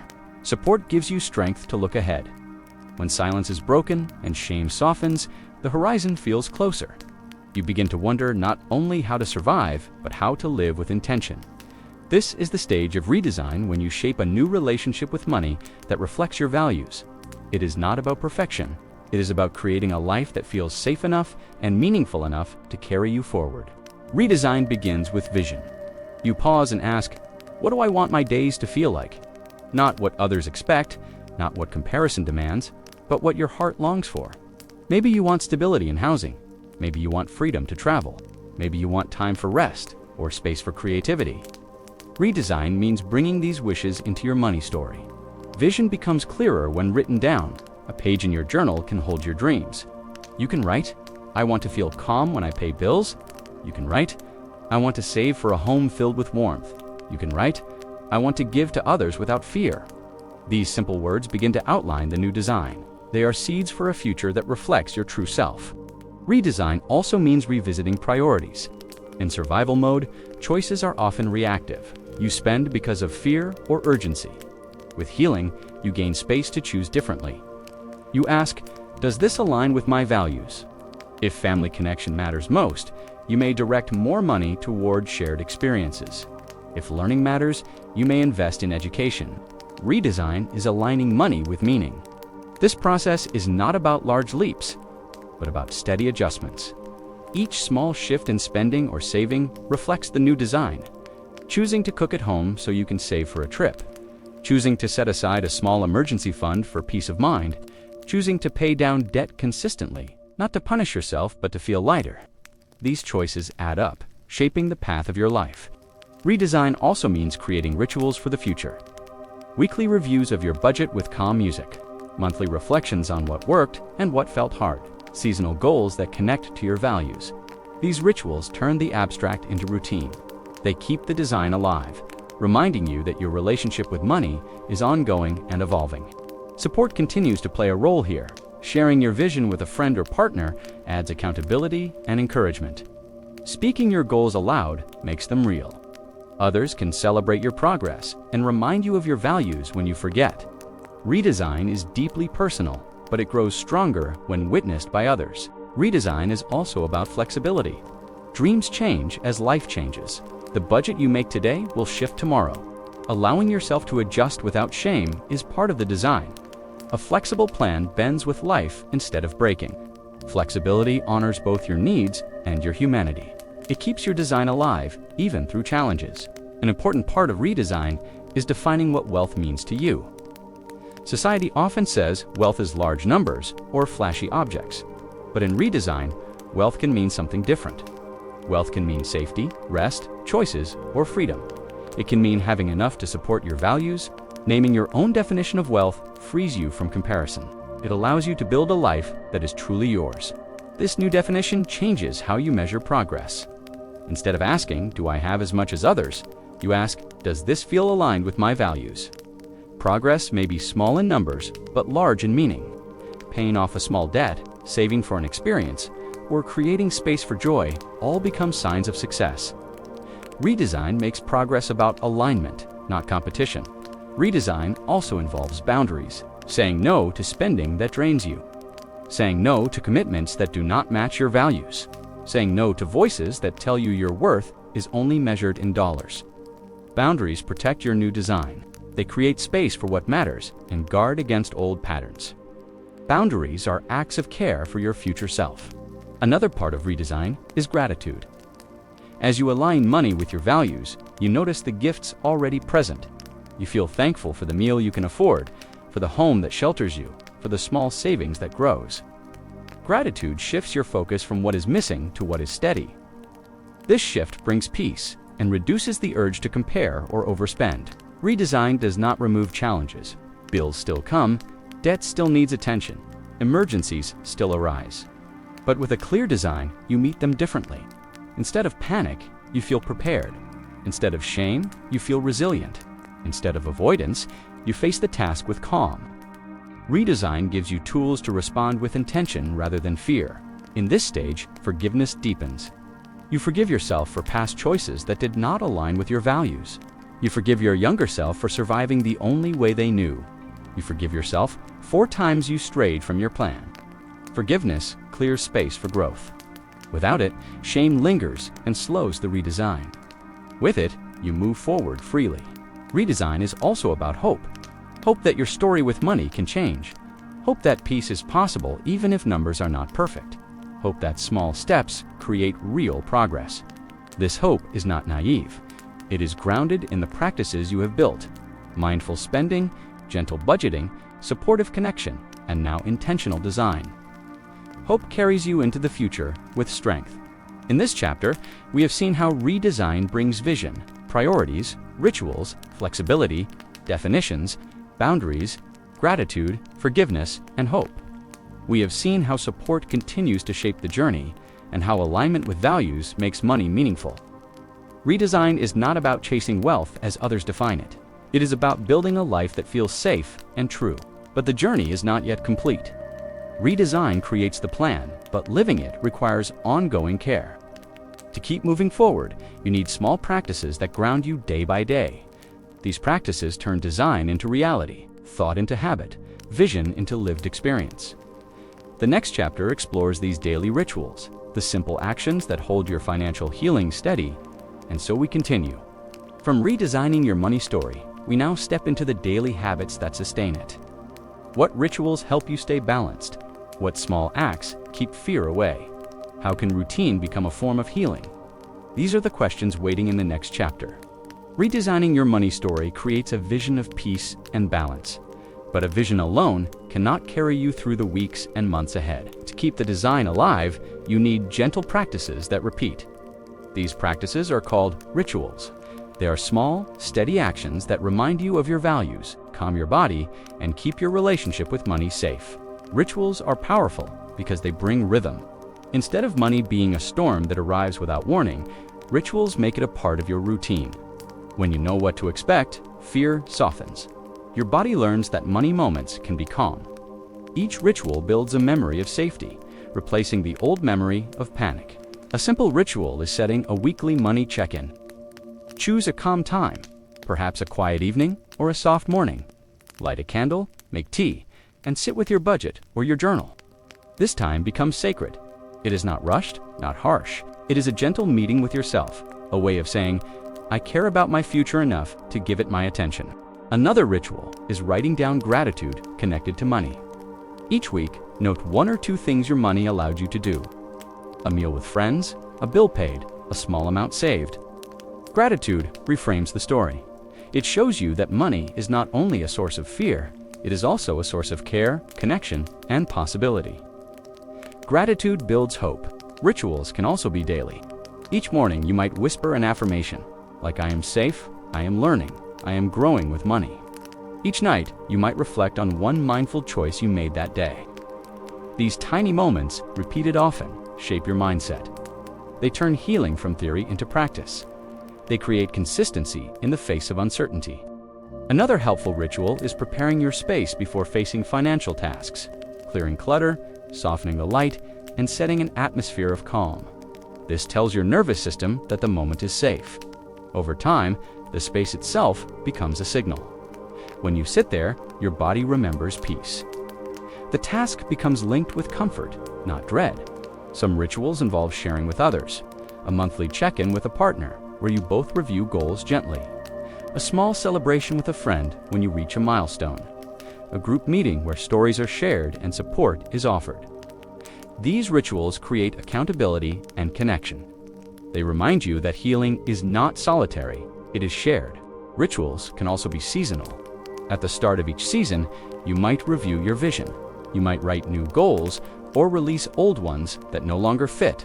Support gives you strength to look ahead. When silence is broken and shame softens, the horizon feels closer. You begin to wonder not only how to survive, but how to live with intention. This is the stage of redesign when you shape a new relationship with money that reflects your values. It is not about perfection. It is about creating a life that feels safe enough and meaningful enough to carry you forward. Redesign begins with vision. You pause and ask, what do I want my days to feel like? Not what others expect, not what comparison demands, but what your heart longs for. Maybe you want stability in housing. Maybe you want freedom to travel. Maybe you want time for rest or space for creativity. Redesign means bringing these wishes into your money story. Vision becomes clearer when written down. A page in your journal can hold your dreams. You can write, I want to feel calm when I pay bills. You can write, I want to save for a home filled with warmth. You can write, I want to give to others without fear. These simple words begin to outline the new design. They are seeds for a future that reflects your true self. Redesign also means revisiting priorities. In survival mode, choices are often reactive. You spend because of fear or urgency. With healing, you gain space to choose differently. You ask, does this align with my values? If family connection matters most, you may direct more money toward shared experiences. If learning matters, you may invest in education. Redesign is aligning money with meaning. This process is not about large leaps, but about steady adjustments. Each small shift in spending or saving reflects the new design. Choosing to cook at home so you can save for a trip. Choosing to set aside a small emergency fund for peace of mind. Choosing to pay down debt consistently, not to punish yourself but to feel lighter. These choices add up, shaping the path of your life. Redesign also means creating rituals for the future. Weekly reviews of your budget with calm music. Monthly reflections on what worked and what felt hard. seasonal goals that connect to your values. These rituals turn the abstract into routine. They keep the design alive, reminding you that your relationship with money is ongoing and evolving. Support continues to play a role here. Sharing your vision with a friend or partner adds accountability and encouragement. Speaking your goals aloud makes them real. Others can celebrate your progress and remind you of your values when you forget. Redesign is deeply personal, but it grows stronger when witnessed by others. Redesign is also about flexibility. Dreams change as life changes. The budget you make today will shift tomorrow. Allowing yourself to adjust without shame is part of the design. A flexible plan bends with life instead of breaking. Flexibility honors both your needs and your humanity. It keeps your design alive, even through challenges. An important part of redesign is defining what wealth means to you. Society often says wealth is large numbers or flashy objects. But in redesign, wealth can mean something different. Wealth can mean safety, rest, choices, or freedom. It can mean having enough to support your values. Naming your own definition of wealth frees you from comparison. It allows you to build a life that is truly yours. This new definition changes how you measure progress. Instead of asking, "Do I have as much as others?" you ask, "Does this feel aligned with my values?" Progress may be small in numbers, but large in meaning. Paying off a small debt, saving for an experience, or creating space for joy all become signs of success. Redesign makes progress about alignment, not competition. Redesign also involves boundaries, saying no to spending that drains you, saying no to commitments that do not match your values, saying no to voices that tell you your worth is only measured in dollars. Boundaries protect your new design. They create space for what matters and guard against old patterns. Boundaries are acts of care for your future self. Another part of redesign is gratitude. As you align money with your values, you notice the gifts already present. You feel thankful for the meal you can afford, for the home that shelters you, for the small savings that grows. Gratitude shifts your focus from what is missing to what is steady. This shift brings peace and reduces the urge to compare or overspend. Redesign does not remove challenges. Bills still come, debt still needs attention, emergencies still arise. But with a clear design, you meet them differently. Instead of panic, you feel prepared. Instead of shame, you feel resilient. Instead of avoidance, you face the task with calm. Redesign gives you tools to respond with intention rather than fear. In this stage, forgiveness deepens. You forgive yourself for past choices that did not align with your values. You forgive your younger self for surviving the only way they knew. You forgive yourself 4 times you strayed from your plan. Forgiveness clears space for growth. Without it, shame lingers and slows the redesign. With it, you move forward freely. Redesign is also about hope. Hope that your story with money can change. Hope that peace is possible even if numbers are not perfect. Hope that small steps create real progress. This hope is not naive. It is grounded in the practices you have built: mindful spending, gentle budgeting, supportive connection, and now intentional design. Hope carries you into the future with strength. In this chapter, we have seen how redesign brings vision, priorities, rituals, flexibility, definitions, boundaries, gratitude, forgiveness, and hope. We have seen how support continues to shape the journey and how alignment with values makes money meaningful. Redesign is not about chasing wealth as others define it. It is about building a life that feels safe and true. But the journey is not yet complete. Redesign creates the plan, but living it requires ongoing care. To keep moving forward, you need small practices that ground you day by day. These practices turn design into reality, thought into habit, vision into lived experience. The next chapter explores these daily rituals, the simple actions that hold your financial healing steady, and so we continue. From redesigning your money story, we now step into the daily habits that sustain it. What rituals help you stay balanced? What small acts keep fear away? How can routine become a form of healing? These are the questions waiting in the next chapter. Redesigning your money story creates a vision of peace and balance. But a vision alone cannot carry you through the weeks and months ahead. To keep the design alive, you need gentle practices that repeat. These practices are called rituals. They are small, steady actions that remind you of your values, calm your body, and keep your relationship with money safe. Rituals are powerful because they bring rhythm. Instead of money being a storm that arrives without warning, rituals make it a part of your routine. When you know what to expect, fear softens. Your body learns that money moments can be calm. Each ritual builds a memory of safety, replacing the old memory of panic. A simple ritual is setting a weekly money check-in. Choose a calm time, perhaps a quiet evening or a soft morning. Light a candle, make tea, and sit with your budget or your journal. This time becomes sacred. It is not rushed, not harsh. It is a gentle meeting with yourself, a way of saying, I care about my future enough to give it my attention. Another ritual is writing down gratitude connected to money. Each week, note 1 or 2 things your money allowed you to do. A meal with friends, a bill paid, a small amount saved. Gratitude reframes the story. It shows you that money is not only a source of fear, it is also a source of care, connection, and possibility. Gratitude builds hope. Rituals can also be daily. Each morning you might whisper an affirmation, like I am safe, I am learning, I am growing with money. Each night you might reflect on one mindful choice you made that day. These tiny moments, repeated often, shape your mindset. They turn healing from theory into practice. They create consistency in the face of uncertainty. Another helpful ritual is preparing your space before facing financial tasks, clearing clutter, softening the light, and setting an atmosphere of calm. This tells your nervous system that the moment is safe. Over time, the space itself becomes a signal. When you sit there, your body remembers peace. The task becomes linked with comfort, not dread. Some rituals involve sharing with others, a monthly check-in with a partner where you both review goals gently, a small celebration with a friend when you reach a milestone, a group meeting where stories are shared and support is offered. These rituals create accountability and connection. They remind you that healing is not solitary, it is shared. Rituals can also be seasonal. At the start of each season, you might review your vision. You might write new goals or release old ones that no longer fit.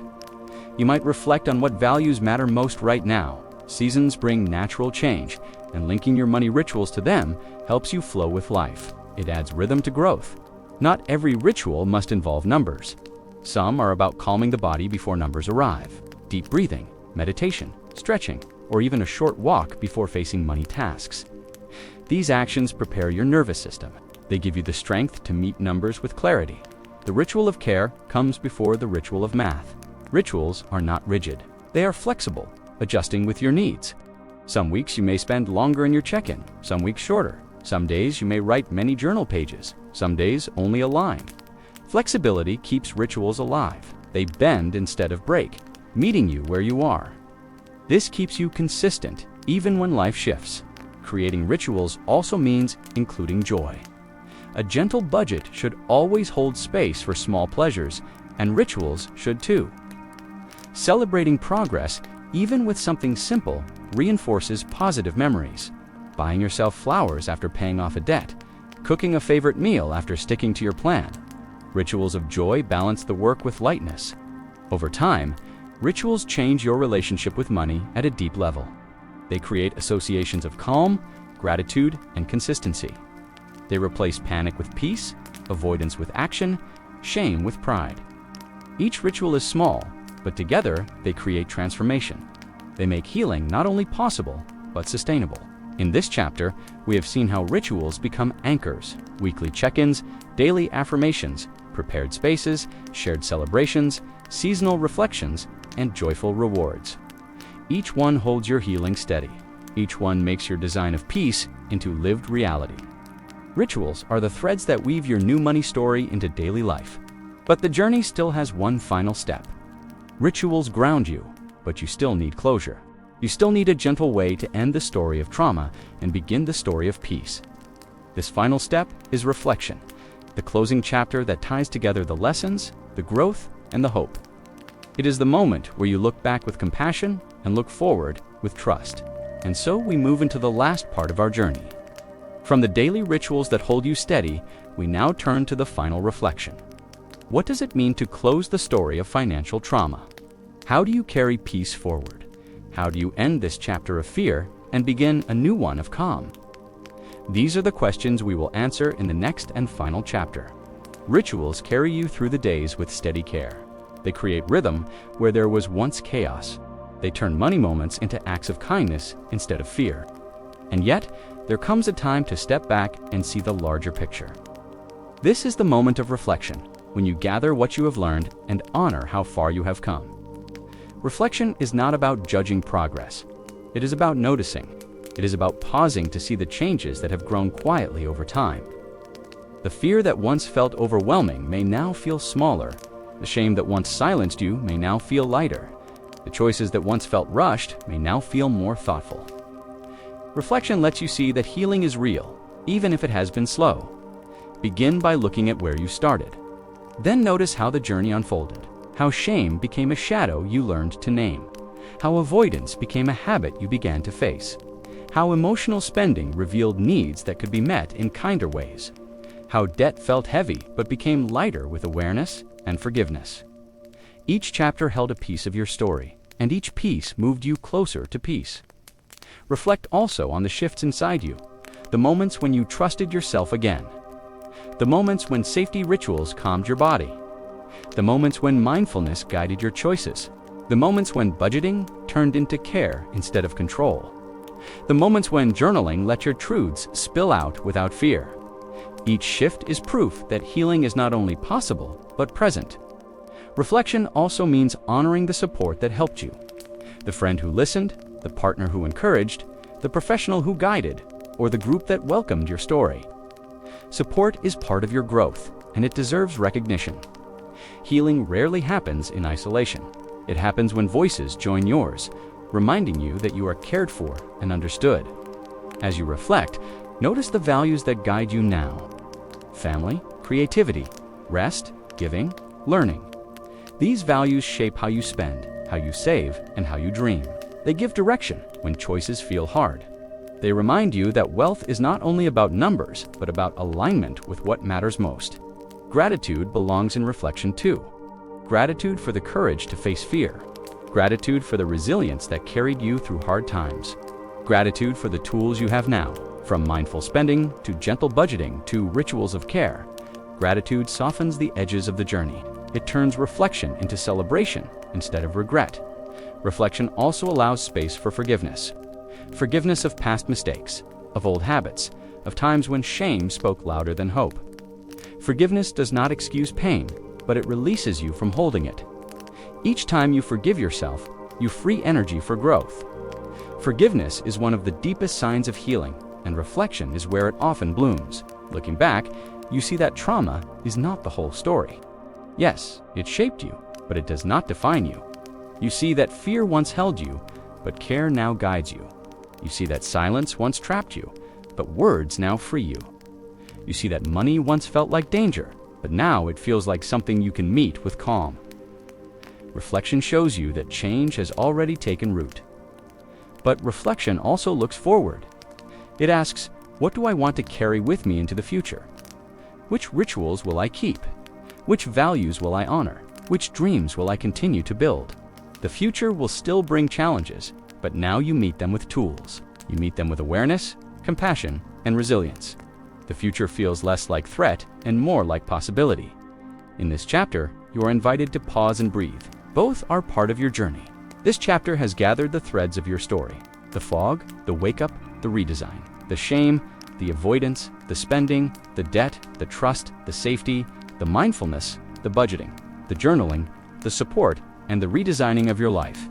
You might reflect on what values matter most right now. Seasons bring natural change, and linking your money rituals to them helps you flow with life. It adds rhythm to growth. Not every ritual must involve numbers. Some are about calming the body before numbers arrive. Deep breathing, meditation, stretching, or even a short walk before facing money tasks. These actions prepare your nervous system. They give you the strength to meet numbers with clarity. The ritual of care comes before the ritual of math. Rituals are not rigid. They are flexible, adjusting with your needs. Some weeks you may spend longer in your check-in, some weeks shorter. Some days you may write many journal pages, some days only a line. Flexibility keeps rituals alive. They bend instead of break, meeting you where you are. This keeps you consistent, even when life shifts. Creating rituals also means including joy. A gentle budget should always hold space for small pleasures, and rituals should too. Celebrating progress, even with something simple, reinforces positive memories. Buying yourself flowers after paying off a debt, cooking a favorite meal after sticking to your plan. Rituals of joy balance the work with lightness. Over time, rituals change your relationship with money at a deep level. They create associations of calm, gratitude, and consistency. They replace panic with peace, avoidance with action, shame with pride. Each ritual is small, but together they create transformation. They make healing not only possible, but sustainable. In this chapter, we have seen how rituals become anchors, weekly check-ins, daily affirmations, prepared spaces, shared celebrations, seasonal reflections, and joyful rewards. Each one holds your healing steady. Each one makes your design of peace into lived reality. Rituals are the threads that weave your new money story into daily life. But the journey still has one final step. Rituals ground you, but you still need closure. You still need a gentle way to end the story of trauma and begin the story of peace. This final step is reflection, the closing chapter that ties together the lessons, the growth, and the hope. It is the moment where you look back with compassion and look forward with trust. And so we move into the last part of our journey. From the daily rituals that hold you steady, we now turn to the final reflection. What does it mean to close the story of financial trauma? How do you carry peace forward? How do you end this chapter of fear and begin a new one of calm? These are the questions we will answer in the next and final chapter. Rituals carry you through the days with steady care. They create rhythm where there was once chaos. They turn money moments into acts of kindness instead of fear. And yet, there comes a time to step back and see the larger picture. This is the moment of reflection, when you gather what you have learned and honor how far you have come. Reflection is not about judging progress. It is about noticing. It is about pausing to see the changes that have grown quietly over time. The fear that once felt overwhelming may now feel smaller. The shame that once silenced you may now feel lighter. The choices that once felt rushed may now feel more thoughtful. Reflection lets you see that healing is real, even if it has been slow. Begin by looking at where you started. Then notice how the journey unfolded, how shame became a shadow you learned to name, how avoidance became a habit you began to face, how emotional spending revealed needs that could be met in kinder ways, how debt felt heavy but became lighter with awareness and forgiveness. Each chapter held a piece of your story, and each piece moved you closer to peace. Reflect also on the shifts inside you, the moments when you trusted yourself again, the moments when safety rituals calmed your body, the moments when mindfulness guided your choices, the moments when budgeting turned into care instead of control, the moments when journaling let your truths spill out without fear. Each shift is proof that healing is not only possible, but present. Reflection also means honoring the support that helped you. The friend who listened, the partner who encouraged, the professional who guided, or the group that welcomed your story. Support is part of your growth, and it deserves recognition. Healing rarely happens in isolation. It happens when voices join yours, reminding you that you are cared for and understood. As you reflect, notice the values that guide you now. Family, creativity, rest, giving, learning. These values shape how you spend, how you save, and how you dream. They give direction when choices feel hard. They remind you that wealth is not only about numbers, but about alignment with what matters most. Gratitude belongs in reflection too. Gratitude for the courage to face fear. Gratitude for the resilience that carried you through hard times. Gratitude for the tools you have now, from mindful spending to gentle budgeting to rituals of care. Gratitude softens the edges of the journey. It turns reflection into celebration instead of regret. Reflection also allows space for forgiveness. Forgiveness of past mistakes, of old habits, of times when shame spoke louder than hope. Forgiveness does not excuse pain, but it releases you from holding it. Each time you forgive yourself, you free energy for growth. Forgiveness is one of the deepest signs of healing, and reflection is where it often blooms. Looking back, you see that trauma is not the whole story. Yes, it shaped you, but it does not define you. You see that fear once held you, but care now guides you. You see that silence once trapped you, but words now free you. You see that money once felt like danger, but now it feels like something you can meet with calm. Reflection shows you that change has already taken root. But reflection also looks forward. It asks, what do I want to carry with me into the future? Which rituals will I keep? Which values will I honor? Which dreams will I continue to build? The future will still bring challenges, but now you meet them with tools. You meet them with awareness, compassion, and resilience. The future feels less like threat and more like possibility. In this chapter, you are invited to pause and breathe. Both are part of your journey. This chapter has gathered the threads of your story. The fog, the wake-up, the redesign. The shame, the avoidance, the spending, the debt, the trust, the safety, the mindfulness, the budgeting, the journaling, the support, and the redesigning of your life.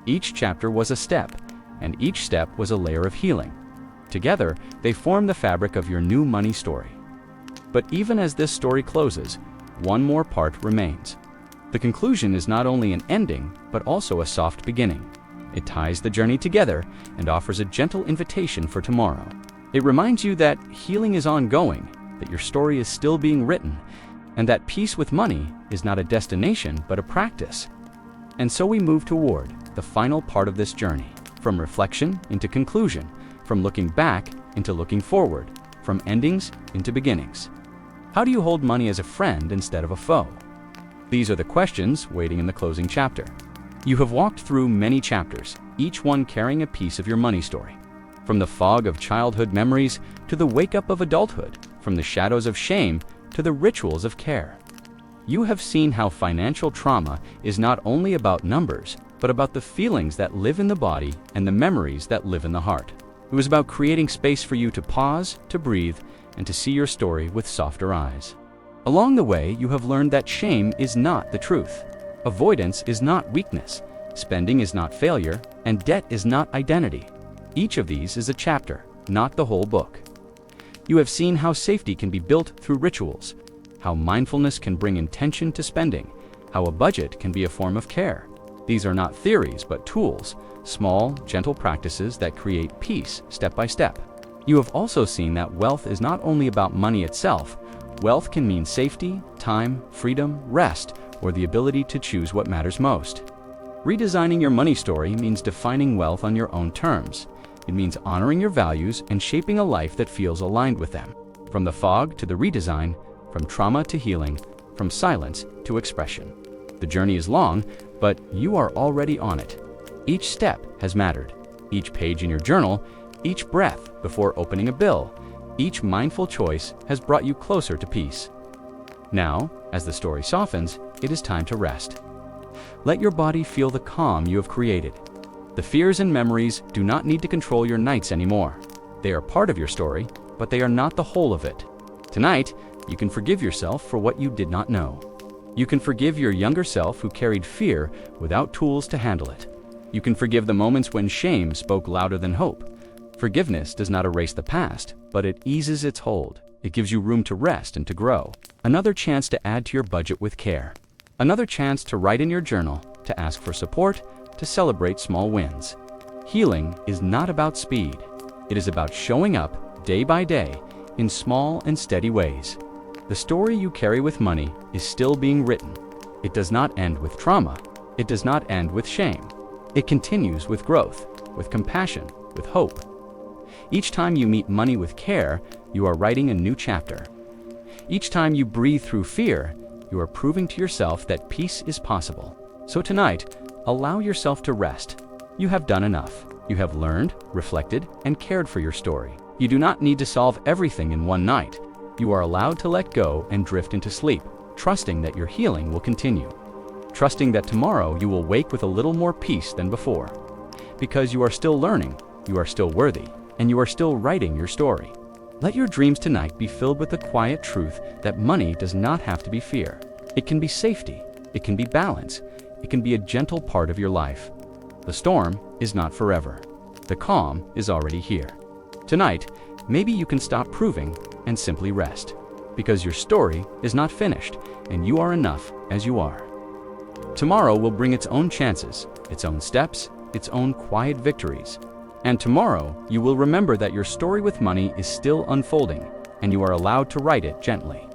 Each chapter was a step, and each step was a layer of healing. Together, they form the fabric of your new money story. But even as this story closes, one more part remains. The conclusion is not only an ending, but also a soft beginning. It ties the journey together and offers a gentle invitation for tomorrow. It reminds you that healing is ongoing, that your story is still being written, and that peace with money is not a destination, but a practice. And so we move toward the final part of this journey, from reflection into conclusion, from looking back into looking forward, from endings into beginnings. How do you hold money as a friend instead of a foe? These are the questions waiting in the closing chapter. You have walked through many chapters, each one carrying a piece of your money story. From the fog of childhood memories to the wake-up of adulthood, from the shadows of shame to the rituals of care. You have seen how financial trauma is not only about numbers, but about the feelings that live in the body and the memories that live in the heart. It was about creating space for you to pause, to breathe, and to see your story with softer eyes. Along the way, you have learned that shame is not the truth. Avoidance is not weakness. Spending is not failure, and debt is not identity. Each of these is a chapter, not the whole book. You have seen how safety can be built through rituals, how mindfulness can bring intention to spending, how a budget can be a form of care. These are not theories, but tools, small, gentle practices that create peace step by step. You have also seen that wealth is not only about money itself. Wealth can mean safety, time, freedom, rest, or the ability to choose what matters most. Redesigning your money story means defining wealth on your own terms. It means honoring your values and shaping a life that feels aligned with them. From the fog to the redesign, from trauma to healing, from silence to expression. The journey is long, but you are already on it. Each step has mattered. Each page in your journal, each breath before opening a bill, each mindful choice has brought you closer to peace. Now, as the story softens, it is time to rest. Let your body feel the calm you have created. The fears and memories do not need to control your nights anymore. They are part of your story, but they are not the whole of it. Tonight, you can forgive yourself for what you did not know. You can forgive your younger self who carried fear without tools to handle it. You can forgive the moments when shame spoke louder than hope. Forgiveness does not erase the past, but it eases its hold. It gives you room to rest and to grow. Another chance to add to your budget with care. Another chance to write in your journal, to ask for support, to celebrate small wins. Healing is not about speed. It is about showing up day by day in small and steady ways. The story you carry with money is still being written. It does not end with trauma. It does not end with shame. It continues with growth, with compassion, with hope. Each time you meet money with care, you are writing a new chapter. Each time you breathe through fear, you are proving to yourself that peace is possible. So tonight, allow yourself to rest. You have done enough. You have learned, reflected, and cared for your story. You do not need to solve everything in one night. You are allowed to let go and drift into sleep, trusting that your healing will continue. Trusting that tomorrow you will wake with a little more peace than before. Because you are still learning, you are still worthy, and you are still writing your story. Let your dreams tonight be filled with the quiet truth that money does not have to be fear. It can be safety. It can be balance. It can be a gentle part of your life. The storm is not forever. The calm is already here. Tonight, maybe you can stop proving and simply rest. Because your story is not finished, and you are enough as you are. Tomorrow will bring its own chances, its own steps, its own quiet victories. And tomorrow, you will remember that your story with money is still unfolding, and you are allowed to write it gently.